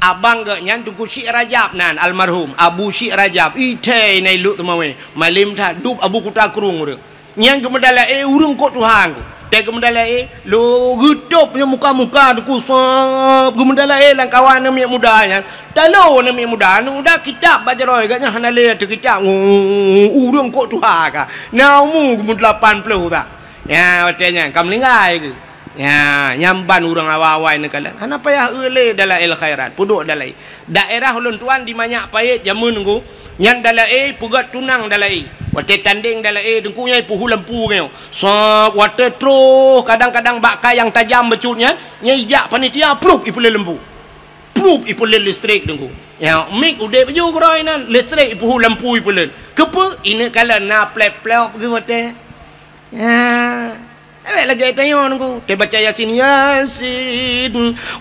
abang gak nyan tungku Syekh Rajab nan almarhum Abu Syekh Rajab ite nai lu temamai malim tha dub Abu Kuta Kurung urang nyan gemedala urang kok Tuhan ku te gemedala lu hidup nya muka-muka tungku sop gemedala lang kawan nami muda nyan talo nami muda udah kitab baca roy gaknya hanale tu kitab urang kok tuha ka naumu 80 tak ya watenya kam linggai ke ya nyamban urang awai nekalan hana payah eule dalail khairat puduk dalai daerah ulun tuan di banyak payet jamun ku nyan dalai pugat tunang dalai wate tanding dalai dengku nyai puhu lampu kau so wate tro kadang-kadang bakka yang tajam becutnya nyai jak panitia pluk ipule lampu pluk ipule listrik dengku ya mik ude baju groi nan listrik ipuhu lampu ipule kepe ine kala na plep-plep ke wate ya lagi tanya nunggu te baca Yasin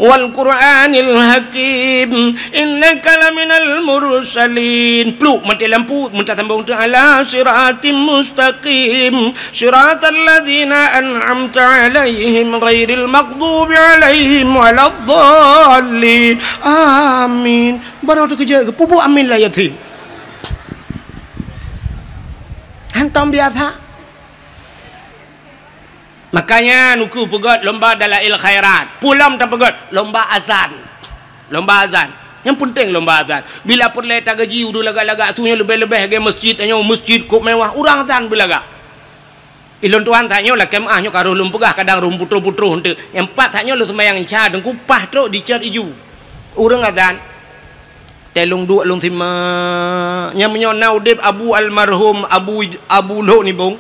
wal Qur'anil Hakim innaka laminal mursalin pluk mati lampu minta tambung ala siratim mustaqim siratal ladzina an'amta alaihim ghairil maghdubi alaihim waladdallin amin baru tu kerja pupu amin lah Yasin hantam biasa. Makanya nuku pegat lomba dalail khairat pulam tak pegat lomba azan yang penting lomba azan bila perle tak gaji udah lagak-lagak sunya lebih-lebih ke masjid tanya masjid kok mewah urang azan belaga ilon tuan tanya lah kemahnya karo lum pegah kadang rum putro-putro hente yang empat tanya lu sembahyang isya dan kupah truk dicat iju urang azan telung dua lung sima yang menyonau dep abu almarhum abu lo ni bong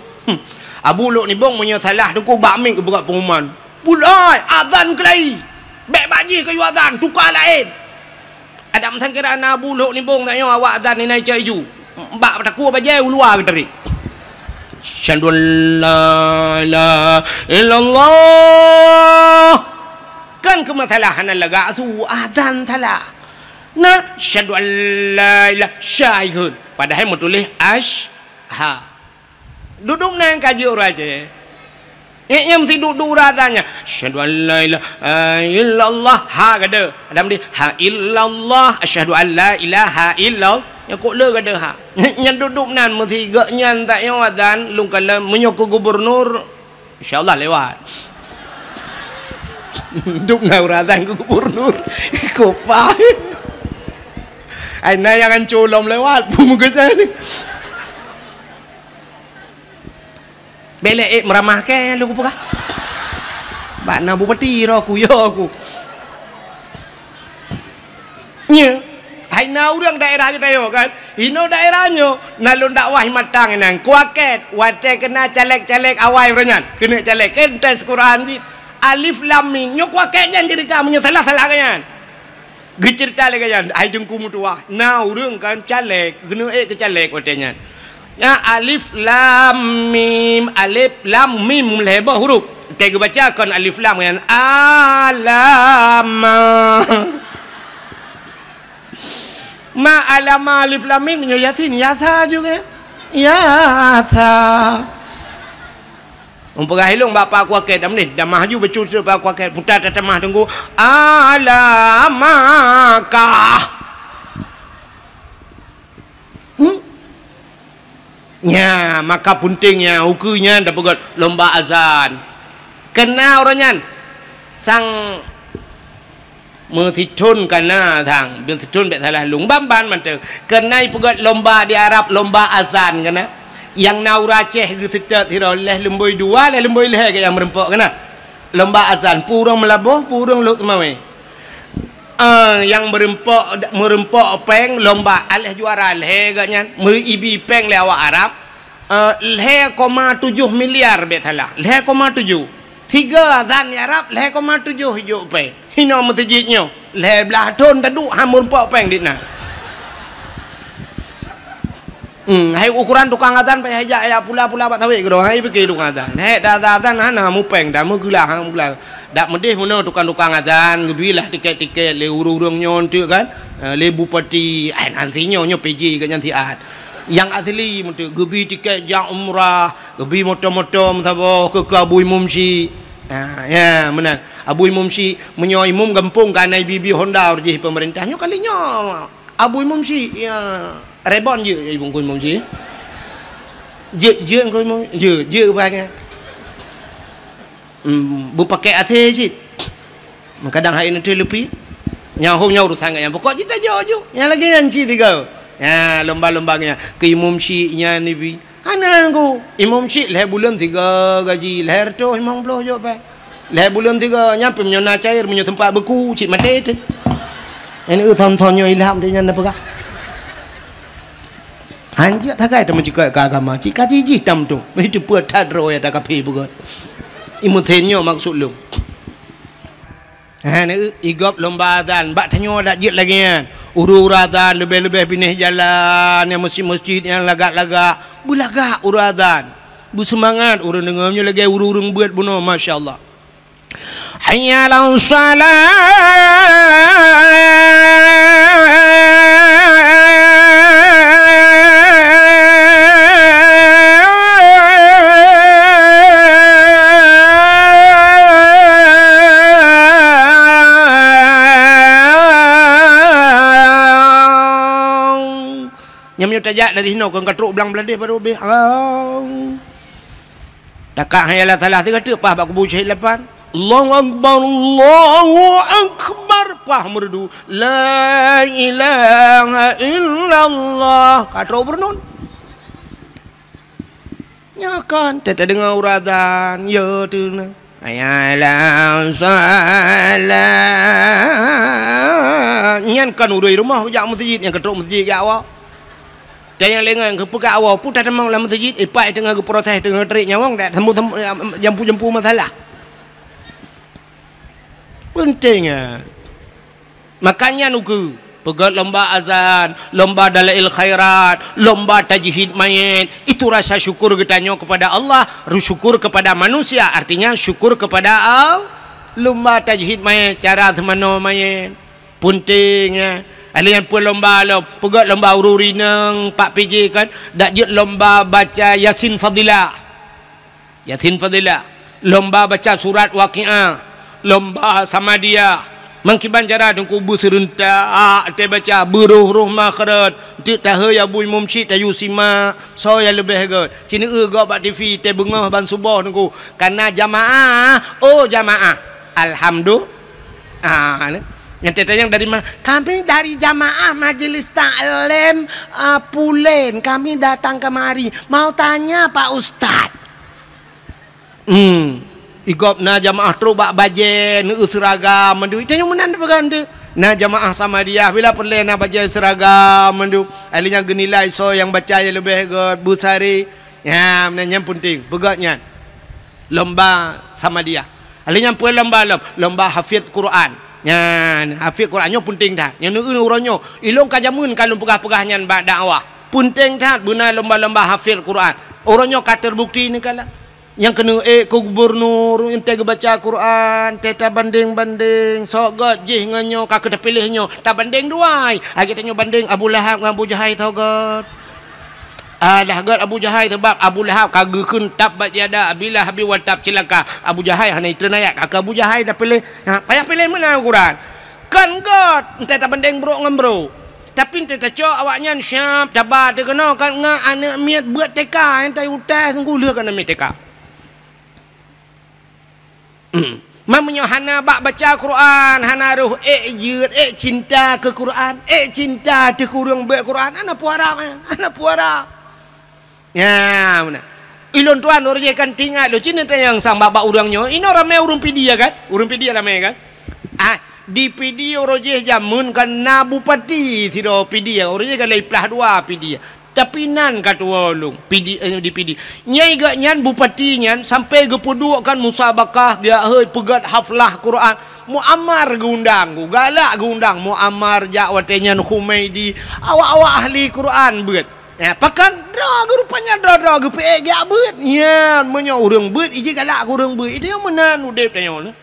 Abu Luk ni bong punya salah dengku bakmik ke berat pengumuman. Pulai azan kelai. Bek baji kayu azan tukar lain. Ada masa kira Abu Luk ni bong tanya awak azan ni naik caju. Bak takut bajai luar ke tadi. Syahadu la ilaha illallah. Kan kemasalahan laga tu azan salah. Nah, syahadu la ilaha syahid. Padahal mau tulis ha. Duduk nang kaji orang aja. Yang mesti duduk razanya. Asyhadu an la ilaha illallah ha kada. Ada mesti ha illallah asyhadu an la ilaha illallah. Yang kok le kada ha. Yang duduk nan mesti gak nyan tak yang azan lung kala menyok gubernur insyaallah lewat. Duk naurazan ke kubur nur. Kufah. Aina yang colom lewat muka saya ni. Belek meramah ke lu apa? Bak na bupati ro ku yo aku. Nya, aina urang daerah kita yo kan. Ino daerahnya nalun dakwah matang nang kuaket wate kena caleg-caleg awai renyan. Kena caleg entes Quran di alif lam mim nyo kuaket jan cerita menyo salah-salah kan. Gecerita le kan. Ai jengku mutua. Na urang kan caleg, kena ke caleg wate nyan. Ya alif lam mim leba huruf. Tega baca kon alif lam kan alama. Ma alama alif lam mim nyo yasin yasa juga. Yasa. Umpah hilung bapa aku aket dah menit dah maju bercucuk bapa aku aket putar tatamah tunggu alamaka. Nya maka puntingnya ukunya dah pegot lomba azan. Kena orangnya sang mesitun kana thang bin situn bet salah lung bamban manteng. Kena pegot lomba di Arab lomba azan kana. Yang naura ceh gitu tidak leh lemboi dua leh lemboi leh ke yang merempok kana. Lomba azan purang melabuh purang lut mawe. Yang merempok peng lomba aleh juara leh gaknya meribi peng le awak Arab 0,7 miliar betala 0,7 tiga azan di Arab 0,7 hijau peng hino masjidnya leh belah ton taduk hamun pok peng ditna. Hai ukuran tukang azan pai hajak ya pula-pula bak tawik gedo hai pergi tukang azan. Hai dah azan hana mu peng dah mu gelah hang gelah. Dak medih muno tukang-tukang azan gebilah tiket-tiket le urung-urung nyon tu kan. Le bupati ai nantinya nyo PJ ke nyantiat. Yang asli mutu gebi tiket jang umrah, gebi motor-motor sabo ke Abui Mumsi. Ya benar. Abui Mumsi menyoi mum gampung kanai bibi Honda urjih pemerintahnya kalinya. Abui Mumsi ya rebon je ibu kun Mumsi. Je kun Mumsi. Je banyak. Bu pakai AC sih. Kadang hari nanti lebih. Yang home nya urusan yang pokok kita jauh. Yang lagi anci tiga. Ya lomba-lombanya ke Imam Syikh-nya ni bi. Anan ku Imam Syikh leh bulan 3 gaji leher tu 50 je pak. Leh bulan 3 nyampe menyona cair menyo tempat beku cik mati tu. Ini thon-thonnya ilham dia nyanda pegah. Hanjak takai temen cik ke agama. Cik kaji jitam tu. Itu buat tadro ya tak kapi buat. Imutenyo maksud lu. Ni igop lomba azan. Bak tanyo dak jit lagi kan. Uru azan lebih-lebih pinih jalan yang masjid-masjid yang lagak-lagak. Bulagak uru azan. Bu semangat urang dengarnya lagi urung-urung buat bunuh masya-Allah. Hayya 'alas Nyamnya tajak dari hino kau katruk belang beladih pada ubih. Takak hayalah salah tiga tu pah bak kubu syahid lepan. Allahu akbar, Allahu akbar. Pah merdu la ilaha illallah. Katruk bernun. Nyakan tak dengar urazan ya tu na. Ayalah salah. Nyan kan urui rumah jak masjid yang katruk masjid ya awak. Dan yang lengan ke pekak awal pun tak temang dalam masjid ipai tengah ke proses tengah terik nyawang dak temu jampu masalah pentingnya makanya nuku pegat lomba azan lomba dalail khairat lomba tajhid mayit itu rasa syukur kita kepada Allah syukur kepada manusia artinya syukur kepada Allah lomba tajhid mayit cara semano mayit pentingnya alian pun lomba lo pegat lomba ururi nang Pak PJ kan dak jet lomba baca Yasin Fadilah lomba baca surat Waqiah lomba Samadiyah mangkiban cara dengku bu serentak te baca beruh makharat te tahe ya bui mumci tayu sima so ya lebih god cini go bak TV te bengah ban subuh dengku karena jamaah oh jamaah Alhamdulillah. Yang yang dari mana? Kami dari jamaah Majelis Taklim Pulen. Kami datang kemari mau tanya Pak Ustaz. Igop na jamaah terubak baje nu seragam mendu. Itu yang menan berganda. Na jamaah sama dia bila perle na baje seragam mendu. Alinya genilai so yang baca yang lebih god busari. Ya, menanya penting. Begatnya lomba sama dia. Alinya pun lomba hafiz Quran. Yan, hafiz Qurannya penting dah. Yang nu uronyo, ilong kajamun kalau pegah-pegahnya bak dakwah. Penting dah guna lomba-lomba hafiz Quran. Uronyo kata terbukti ni kala. Yang kena ke gubernur ente baca Quran, teta banding-banding, sok god jih nganyo ka kita pilihnya. Tak banding duai. Agi tanya banding Abu Lahab dengan Abu Jahal tau god. Dah god Abu Jahal sebab Abu Lahab kagekeun tabat yada bila habi wa tab cilaka. Abu Jahal hana itu nayak kakak Abu Jahal dah pilih. Payah pilih mana Quran. Kan god ente tak banding bro ngam bro. Tapi ente tak cok awaknya siap tabat dia kena kan ngak anak miat buat teka ente utas sungguh leh kan miat teka. Mamanya hana bak baca Quran, hana ruh jut cinta ke Quran, cinta te kurang baca Quran, ana puara. Ya, mana? Ilon tuan orang kan tinggal lo cina yang sang baba urangnya. Ini ramai urang pidia kan? Urang pidia ramai kan? Di pidia orang jamun kan na bupati siro pidia. Orang kan lai pelah dua pidia. Tapi nan katua ulung di pidi. Nyai gak nyan bupati nyan sampai gepuduk kan musabakah dia pegat haflah Quran. Muammar gundang, galak gundang Muammar jawatenyan Humaidi. Awak-awak ahli Quran bet. Ya, pakan rupanya gepe gak bet. Ya, menyo urang bet ije galak urang bet. Itu yang menan udep tanya.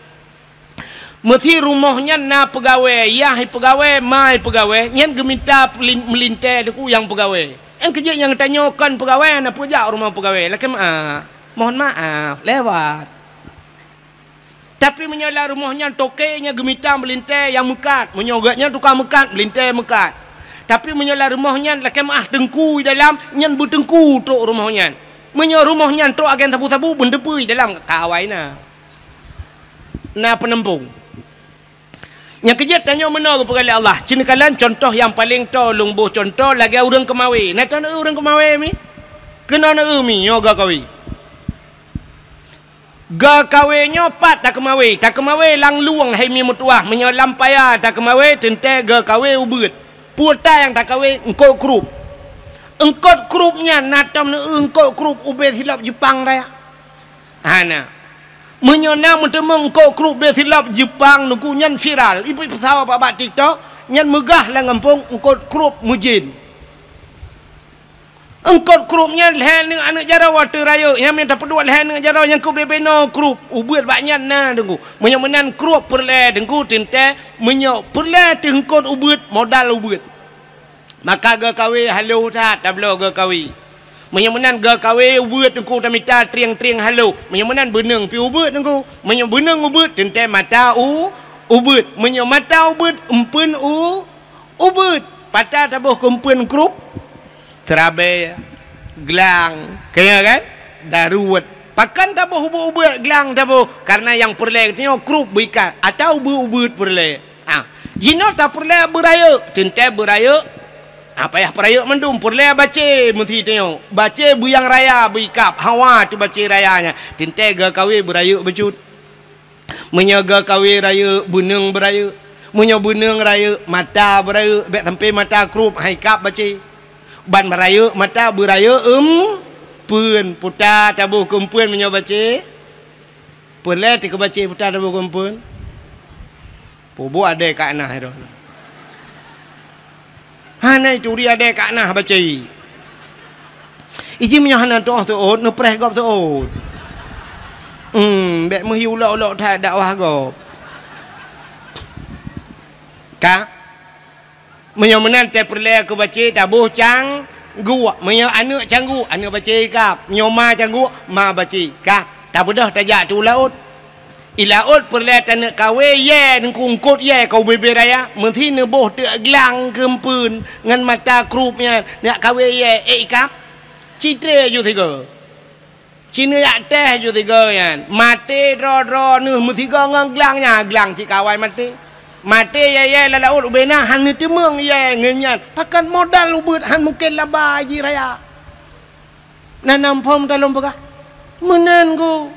Mesti rumahnya na pegawai, yah pegawai, mai pegawai, nyan geminta melintai deku yang pegawai. Yang kerja yang tanyakan pegawai nak pujak rumah pegawai. Laki mohon maaf, lewat. Tapi menyala rumahnya tokenya gemita melintai yang mekat. Menyogatnya tukang mekat, melintai mekat. Tapi menyala rumahnya laki dengku dalam, nyan bertengku tok rumahnya. Menyala rumahnya tok agen sabu-sabu bendepui dalam kawai na penempung. Yang kerja tanya mana kepada Allah. Cina kalian contoh yang paling tolong buh contoh lagi orang kemawi. Nak tahu orang kemawi mi? Kena nak mi yo ga kawi. Ga kawinya pat tak kemawi. Tak kemawi lang luang hai mi mutuah menyolam paya tak kemawi tente ga kawi ubut. Puta yang tak kawi engkau krup. Engkau krupnya natam engkau krup ubet hilap Jepang dah. Hana. Menyona mentemeng kau krup besilap Jepang nuku nyan viral. Ibu pesawat pak TikTok nyan megah lah ngampung engkau krup mujin. Engkau krupnya lehen dengan anak jara water raya yang minta pedua lehen dengan jara yang kau bebeno krup ubur banyak na dengku. Menyan krup perle dengku tinte menyok perle tengkau ubur modal ubur. Maka ga kawe halu tak tablo ga kawe. Menyemenan ga kawe ubut engkau tamita triang-triang halu. Menyemenan beneng pi ubut engkau. Menyebeneng ubut tente mata ubut. Menyemata ubut empun ubut. Patah tabuh kempun krup. Terabai gelang. Kaya kan? Daruat. Pakan tabuh ubut gelang tabuh. Karena yang perle katanya krup berikat. Atau ubut perle. Jino tak perle beraya. Tente beraya. Apa ya perayaan mendum perle baca mesti tengok baca buyang raya berikap hawa tu baca rayanya tinte ga kawe beraya becut menyaga kawe raya buneng beraya menyo buneng raya mata beraya bek sampai mata krup haikap baca ban beraya mata beraya pun puta tabuh kumpun menyo baca perle tik baca puta tabuh kumpun pobo ada kat nah itu. Hana itu dia ada kat nah baca. Iji punya hana tu tu nepreh gop tu. Bek mehi ulak-ulak tak dakwah gop. Ka? Menyomenan te perle aku baca tabuh cang gua. Menyo anak canggu, anak baca kap. Nyoma canggu, ma baca. Ka? Tak bedah tajak tu laut. Ilaut perle tanak kawe ye ngkungkut ye kau bebe raya mesti neboh te gelang kempun ngan mata krupnya nak kawe ye ikap citre ju tiga Cina yak teh je tiga kan. Mati ro ni mesti nganglangnya aglang cik kawai mati. Mati ye laut ubena han ni temeng ye ngenyan. Pakan modal ubut han mungkin laba ji raya. Nanam pom talom pegah. Menan go.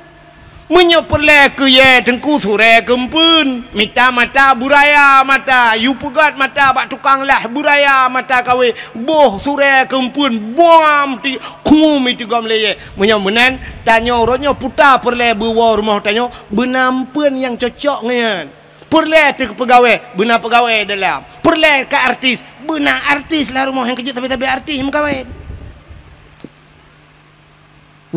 Menyoperle ke ye tengku sure kempun. Mita mata buraya mata. You pegat mata bak tukang lah buraya mata kawe. Boh sure kempun. Buam ti kumum itu gamle ye. Menan tanya orangnya putar perle bawa rumah tanya. Benampun yang cocok ngan. Perle tu pegawai. Benar pegawai dalam. Perle ke artis. Benar artis lah rumah yang kerja tapi artis mengkawin.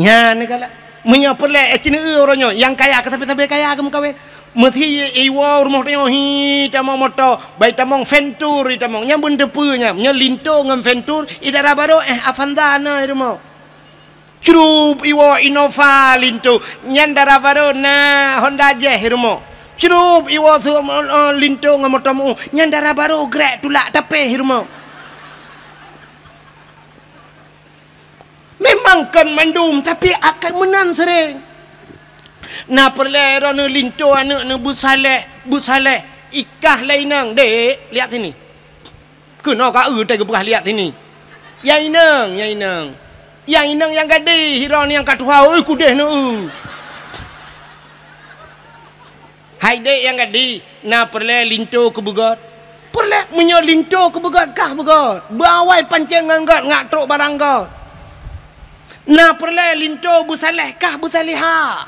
Nya ni kala. Menyaperle cina orangnya yang kaya tapi kaya kamu kawin mesti iwa rumah tanya hi tamong motor baik tamong ventur tamong nya benda punya nya linto ngam ventur idara baru Avanza na rumah curup iwa Innova linto nya dara baru na Honda Jazz rumah curup iwa linto ngam motor mu nya dara baru grek tulak tapi rumah. Memang kan mandum tapi akan menan sering. Na perle rana linto anak na bu saleh ikah lainang dek lihat sini. Kena ka tak pernah lihat sini. Yang inang yang gadis hiran yang katuha oi kudeh na hai dek yang gadis na perle linto ke begat. Perle menyo linto ke begat kah begat. Bawai pancing nganggat ngak truk barang gat. Na perle linto bu saleh kah bu saliha.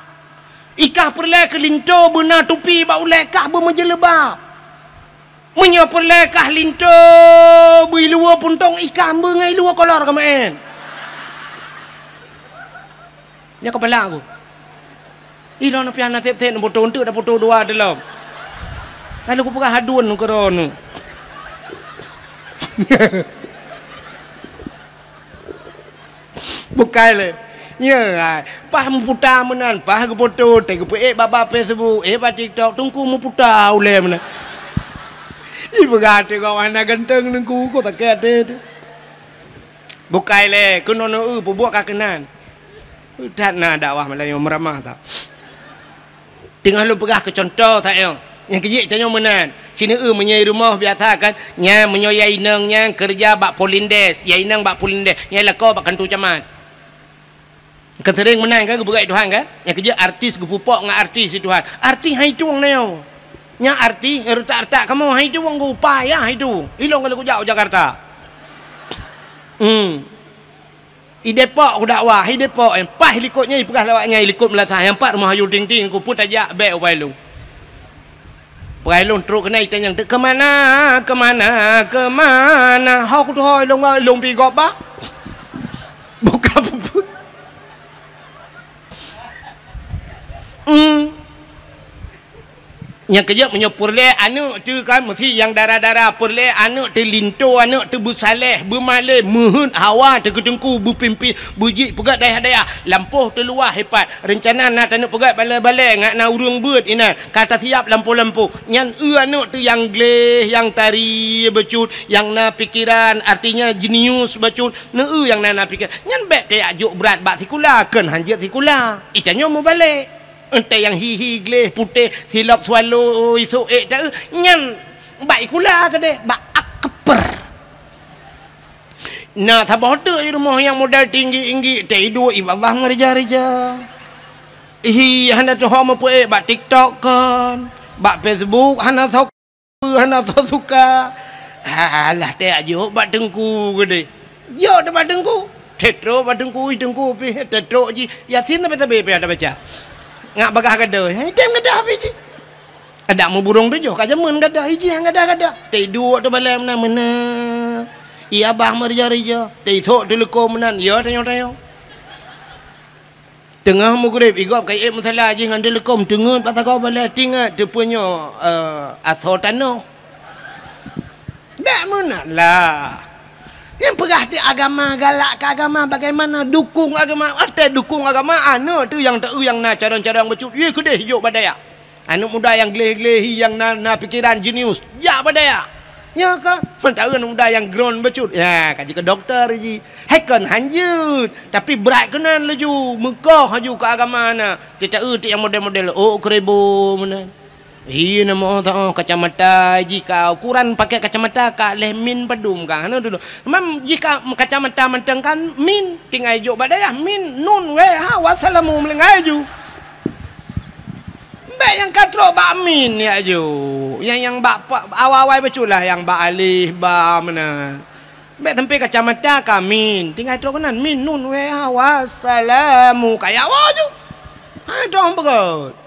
Ikah perle ke linto bu na tupi ba uleh kah bu menjelebab. Menyo perle kah linto bu ilua puntong ikah bu ngai lua kolor ke main. Nya kepala aku. Ilo na piana sep no foto untuk dah foto dua dalam. Kalau aku pegah hadun ke rono. Bukan le. Ya, pah putar menan, pah ke foto, tengok baba Facebook, ba TikTok, tungku mu putar ule menan. Ibu gate kau anak ganteng nengku kau tak kete. Bukan le, kena no buat kakenan. Tak na dakwah Melayu meramah tak. Tengah lu pegah ke contoh tak yo. Yang kejik tanya menan. Cina menyai rumah biasa kan. Nya menyoyai nang nya kerja bak polindes, yai nang bak polindes. Nya lako bak kantu camat. Kan sering menang kan keberai Tuhan kan. Yang kerja artis gepupok dengan artis Tuhan. Artis hai tuang neo. Nya artis retak-retak kamu hai tuang go upaya hai tu. Ilong kalau jauh Jakarta. I Depok ku dakwah, i Depok yang pah likutnya i pegah lawaknya i likut melatah yang empat rumah ayu ting-ting ku put aja baik ubailung. Ubailung teruk kena itanya ke mana? Hau ku tu hoi long pi gop ba. Buka puput. Yang kerja menyopurle anak tu kan mesti yang darah-darah purle anak tu linto anak tu busaleh bermalih muhun hawa tu ketengku bupimpi bujik pegat daya-daya lampuh tu luah hebat rencana nak anak pegat balai-balai ngak na urung beut ina kata siap lampu-lampu nyan anak tu yang gleh yang tari becut yang na pikiran artinya jenius becut na yang na pikir nyan bet te ajuk berat bak sikula ken hanjat sikula itanya mau balik. Entah yang hihi gleh putih silap swallow isu tak nyan baik kula ke deh bak akper. Nah sabah tu rumah yang modal tinggi tak hidup ibabah ngereja-reja. Hana tu hama pue bak TikTok kan, bak Facebook hana suka. Alah tak ajo bak tengku ke deh. Yo dah bak tengku. Tetro bak tengku pi tetro ji Yasin tapi ada baca. Ngak bagah gadah. Tem gadah apa je? Ada mu burung tu jo, kajamun gadah hiji hang gadah. Tei dua tu balai mana. Ia bah merja-reja. Tei thok tu leko menan. Ya tanya-tanya. Tengah mu grip igop kai masalah je ngan telekom tengun pasal kau balai tingat tu punya asotano. Dak mana lah. Yang pegah di agama galak ke agama bagaimana dukung agama ada dukung agama anu tu yang tak yang na cara-cara yang becut ye kedeh hijau badaya anu muda yang gleh-gleh yang na pikiran jenius ya badaya Ya kan? Mentara muda yang grown becut. Ya, kaji ke doktor ji. Hakan hanjut. Tapi berat kenan laju. Mekah haju ke agama na. Tidak yang model-model. Oh, keribu mana. Iya nama orang kacamata. Jika ukuran pakai kacamata kak min pedum kan. Dulu. Memang jika kacamata menteng kan min tinggal juk badaya min nun we ha wassalamu melengai ju. Baik yang katrok bak min ya ju. Yang bak awal-awal betul lah yang bak alih ba mana. Baik tempat kacamata ka min tinggal trok kanan min nun we ha wassalamu kayak wa ju. Ha dong begot.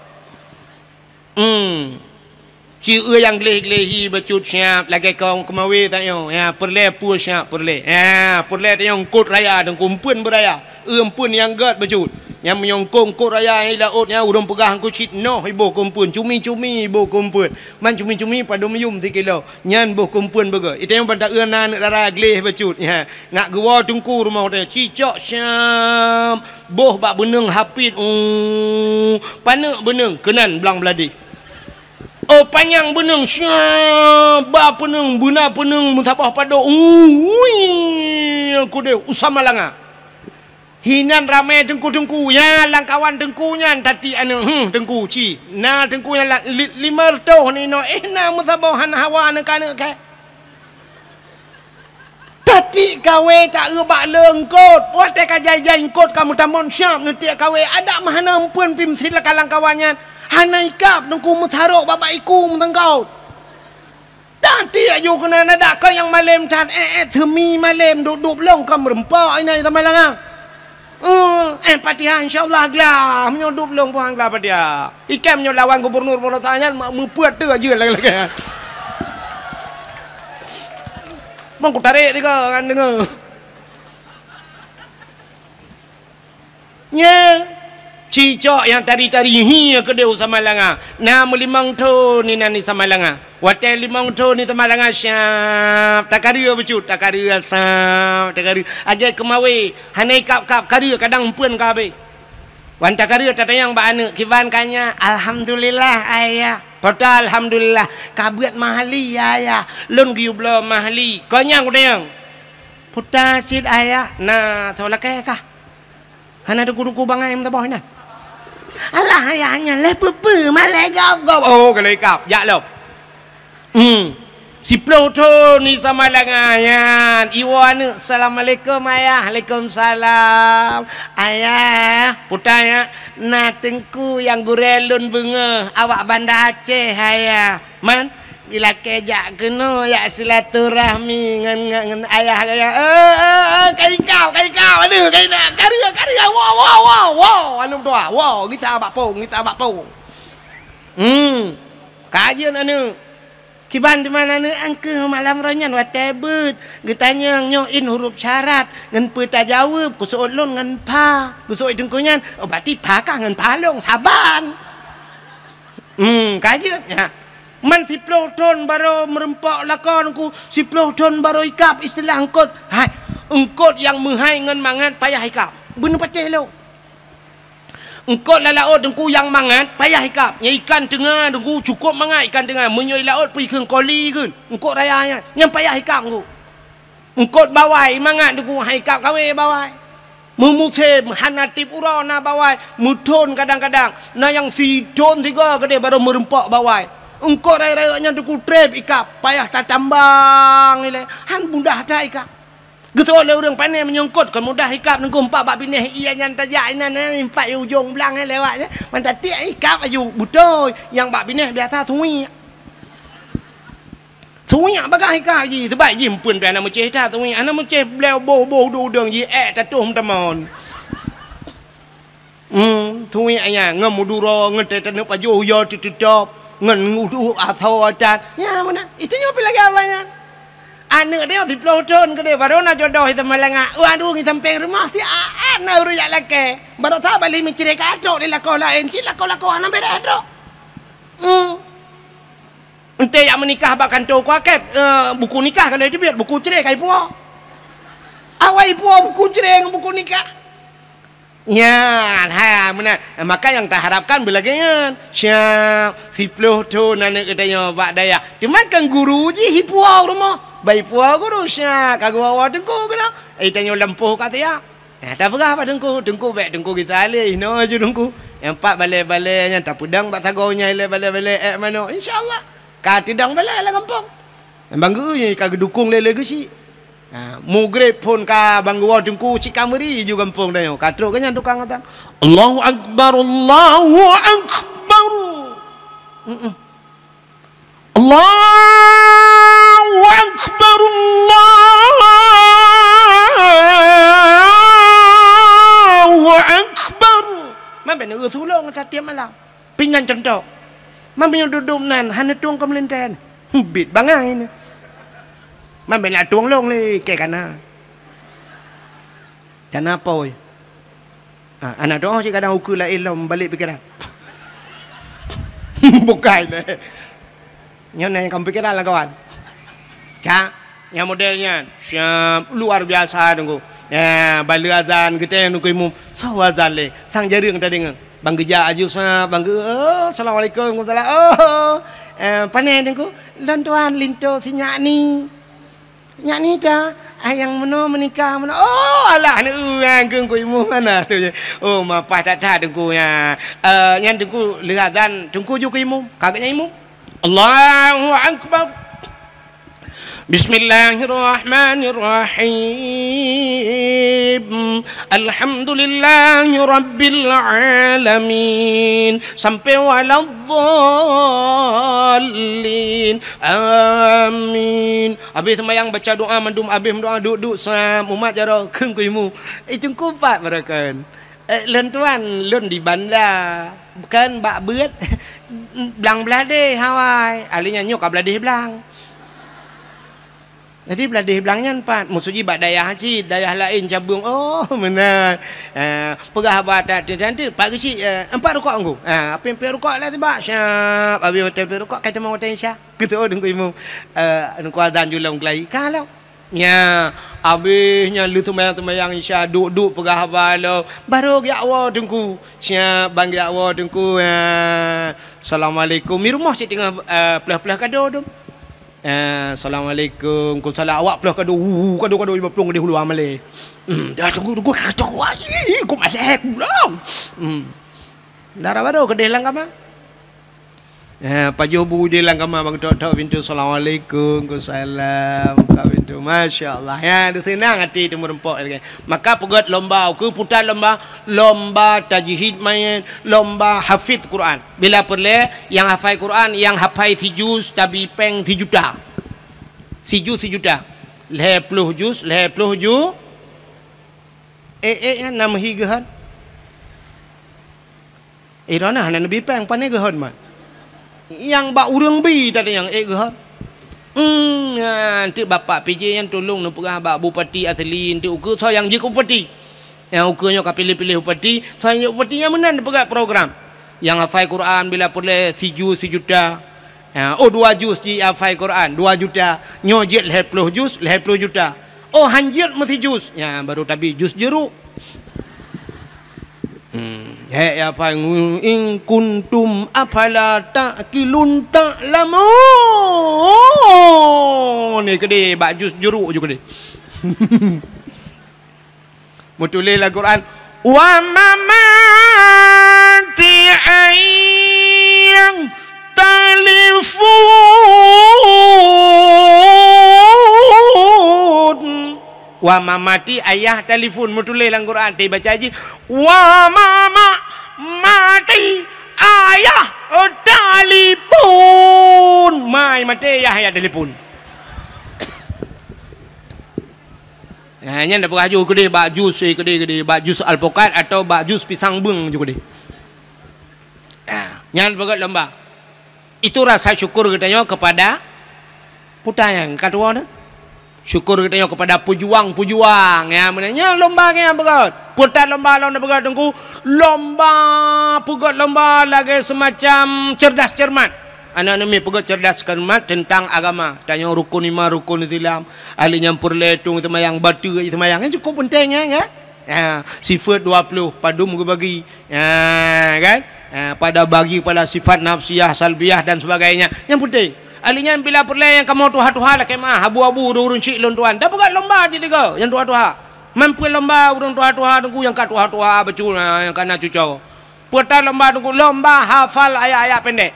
Ci yang gleh-glehi becut siap lagi kau kemawi tak yo. Ya perle pu siap perle. Ya perle yang kod raya dan kumpun beraya. Pun yang gad becut. Yang menyongkong kod raya yang lautnya urang pegah ku cit noh ibu kumpun cumi-cumi ibu kumpun. Man cumi-cumi pada meyum 3 kilo. Nyan boh kumpun bega. Itu yang bantak euna nak dara gleh becut ya. Ngak gua tungku rumah hotel cicok siap. Boh bak beneng hapit. Panak beneng kenan belang beladi. Oh panjang beneng syab ba peneng buna peneng mutabah pado aku dia usama langa hinan ramai tengku-tengku ya langkawan tengkunya tadi anu tengku ci na tengkunya 5 tahun ni no na mutabah han hawa na kana ke tadi kawe tak ubak lengkot buat ka jai-jai kot kamu tamon syab nanti kawe ada mahana ampun pim sila kalang kawannya hanai kap nungku mutharok baba iku mutengkau. Tadi ayo kena ada kau yang malam tan themi malam duduk long kam rempok ini sama langa. Patihan insyaallah glah menyodup long puang glah padia. Ikem nyo lawan gubernur Borosanya mepuat tu aja lagi. Mangku tarik tiga kan dengar. Nya cicok yang tari-tari hi ke dia sama langa. Na melimang tu ni nani sama langa. Watel limang tu ni sama langa syap. Takaria becut, takaria sap, takaria. Aja kemawi, hanai kap-kap karia kadang pun kabe. Wan takaria tatayang ba anak kiban kanya. Alhamdulillah ayah. Pota alhamdulillah. Kabuat mahali ayah. Lun giublo mahali. Konyang kudayang. Pota sid ayah. Nah, solakay ka. Hana duku-duku bangai minta bawah na. Alah ayahnya le pepe malai gap. Oh kalau ikap ya lo. Si Pluto ni sama langayan. Iwan assalamualaikum ayah. Waalaikumsalam. Ayah putanya na tengku yang gurelun bunga awak Banda Aceh ayah. Man bila kejak kena ya silaturahmi ngan ayah kai kau aduh kai nak karya wow anu tua wow kita abak pong kajian anu kiban di mana anu angke malam ranyan watebut getanya nyoin huruf syarat ngan peta jawab kusuk lon ngan pa kusuk dengkunyan berarti pa kah ngan palong saban kajian ya. Man si Pluton baru merempok lakon ku si Pluton baru ikap istilah engkot. Hai, engkot yang menghai ngan mangat payah ikap. Bener patih lo. Engkot la laut dengku yang mangat payah ikap. Nya ikan tengah dengku cukup mangat ikan tengah menyoi laut pergi ke koli keun. Engkot rayanya yang payah ikap ku. Engkot bawai mangat dengku hai ikap kawe bawai. Memusim hanatip urana bawai, mudon kadang-kadang. Nah yang si don 3 gede baru merempok bawai. Engkau raya-rayanya duku trep ikap payah tak tambang ni le han mudah tak ikap gitu oleh orang pandai menyongkot kan mudah ikap nengku 4 bab bineh iya yang tajak inan 4 ujung belang lewat je mantap tiak ikap aju betul yang bab bineh biasa tui bagah ikap ji sebab ji pun dah nama ceh dah tui ana ceh bleu boh dudung ji tatuh temon tui anya ngemuduro ngete tanu pajuh yo titop ngan ngudu atau acan ya mana itu nyopi lagi apanya anak dia si Pluton ke dia baru nak jodoh itu melengah waduh ni sampai rumah si anak uruyak laki baru tak balik mencari kadok di lakau lain si lakau anak beredok ente yang menikah bahkan tu kuaket buku nikah kalau itu biar buku cerai kai puak awal puak buku cerai dengan buku nikah Ya, ha, benar. Maka yang tak harapkan bila ganyan. Syak, si peluh tu nana katanya Pak Daya. Dia makan guru je hipuau rumah. Baik puau guru syak. Kagak awak dengku kena. Tanya lempuh kata ya. Tak perah apa dengku. Dengku baik dengku kita alih. No je dengku. Yang pak balai-balai yang tak pedang pak tagonya ile balai-balai mana. InsyaAllah. Kau tidang balai lah kampung. Bangga ni kagak dukung lele ke si. Mugrib pun ka bangga dengku cik kameri juga kampung dah yo. Katruk kan tukang kata. Allahu akbar, Allahu akbar. Allahu akbar, Allahu akbar. Man ben tolong ta tiap malam. Pingan contoh. Man ben duduk nan hana tuang kam lenten. Bit bangai ni. Man ben la tuang long le ke kana. Kana apa oi? Anak doa je kadang ukur la ilmu balik pikiran. Bukan le. Yang ni kamu pikiran lah kawan. Cak, yang modelnya siap luar biasa tunggu. Ya, balik azan kita nunggu imam. Sawa azan le, sang jaring tadi ngeng. Bang geja aju sa, bang assalamualaikum warahmatullahi. Panen tunggu. Lantuan linto si nyak ni. Nyak ni dah ayang meno menikah meno. Oh alah ni angkung ku imam mana tu je. Oh mapah tak tunggu ya. Yang tunggu lihat azan tunggu ju ku imam. Kagaknya imam. Allahu akbar. Bismillahirrahmanirrahim. Alhamdulillahi rabbil alamin. Sampai waladdallin. Amin. Habis sembahyang baca doa mandum habis doa duduk sam umat jaro keung kuimu. Itu kupat mereka. Lentuan lun di bandar bukan bak beut belang belade Hawaii alinya nyok belade belang. Jadi beladih belangnya empat. Musuji bak daya haji, daya lain cabung. Oh benar. Perah batat nanti pak kecil empat rukuk anggu. Apa yang rukuk lah tiba. Syap. Habis hotel rukuk kata mau hotel Isya. Gitu dengku imu. Dengku azan julang kelai. Kalau nya habisnya lu tumayang Isya duduk perah balo. Baru ya Allah dengku. Syap bang ya Allah dengku. Assalamualaikum. Mi rumah cik tengah pelah-pelah kado dong. Assalamualaikum. Kau salah awak pelah kado. Kado 50 di hulu amale. Dah tunggu kado wai. Kau malek belum. Darah baru kedai lang kama. Paju bu di lang kama bang tok pintu. Assalamualaikum. Kau salam. Kau pintu. Masya-Allah. Ya, tu senang hati tu merempok lagi. Maka pegat lomba, ke putar lomba tajwid main, lomba hafid Quran. Bila perle yang hafal Quran, yang hafal si juz tabi peng si juta. Si juta. 50 juz, 50 juz. Yang nama higahan. Rana hana nabi peng pane gahan man. Yang bak urang bi tadi yang gahan. Nanti bapak PJ yang tolong nu perah bak bupati asli nanti ukur saya yang jik bupati. Yang ukurnya ka pilih-pilih bupati, saya bupati yang menan pegat program. Yang hafal Quran bila boleh si juta. 2 juz di hafal Quran 2 juta. Nyojit 50 juz 50 juta. Oh hanjit mesti juz. Ya baru tapi juz jeruk. Ya apa in kuntum afala taqilun ta'lamun. Ni kede bak juz jeruk je kede. Mutulil Al-Quran wa mamati ayang telefon. Wa mamati ayah telefon. Mutulil Al-Quran dia baca haji wa mati ayah telefon. Mai mati ayah telefon. Hanya nak beraju kedai bak jus kedai bak jus alpukat atau bak jus pisang beng juga kedai. Yang berat lomba. Itu rasa syukur katanya kepada putayang katua na. Syukur katanya kepada pejuang ya menanya lomba yang berat. Putar lomba berat tengku. Lomba pugat lomba lagi semacam cerdas cermat. Anak ni pegat cerdas cermat tentang agama. Tanya rukun 5 rukun Islam. Ahli nyampur letung semayang batu semayang. Cukup pentingnya kan? Sifat 20 padum ke bagi. Kan? Pada bagi pada sifat nafsiyah, salbiyah dan sebagainya. Yang penting alinya bila perlu yang kamu tuha-tuha lah kemah abu-abu urun cik lon tuan. Dah pegat lomba je tiga yang tuha-tuha. Mampu lomba urun tuha-tuha tunggu yang kat tuha-tuha becu yang kana cucau. Putar lomba tunggu lomba hafal ayat-ayat pendek.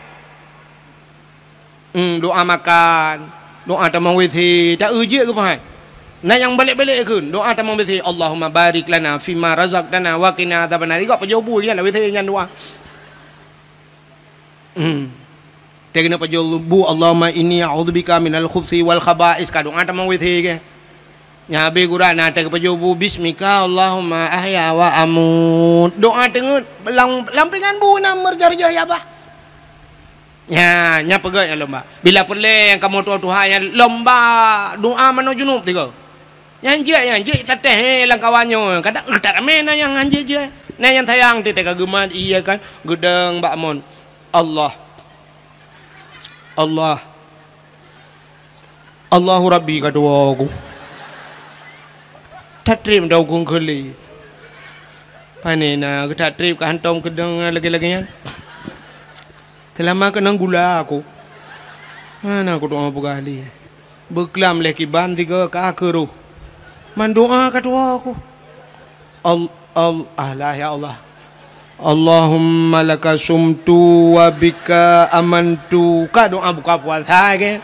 Doa makan, doa tamang withi, tak ujik ke pahai. Nah yang balik-balik ke doa tamang withi, Allahumma barik lana fima razaqtana wa qina adzabannar. Ikut pejobu kan withi yang doa. Tegna pejobu Allahumma inni a'udzubika minal khubthi wal khaba'is. Ka doa tamang withi ke. Nya be Quran na teg pejobu bismika Allahumma ahya wa amut. Doa tengut lampingan bu na merjarjah ya bah. Nya pegat yang lomba. Bila perlu yang kamu tuha-tuha yang lomba doa mano junub tiga. Yang je tateh lang kawanyo. Kadang tak ramai yang anje je. Nah yang tayang ti tega gemat iya kan gedeng Mbak Mon. Allahu Rabbi kadua aku. Tatrib dau kung keli. Panena ke tatrib ke hantom kedeng lagi-laginya. Selama kena gula aku. Mana aku doa berkali. Berkelam leki banti ke akaruh. Mandoa kadua aku. Allah ya Allah. Allahumma laka sumtu wa bika amantu. Ka doa buka puasa ke.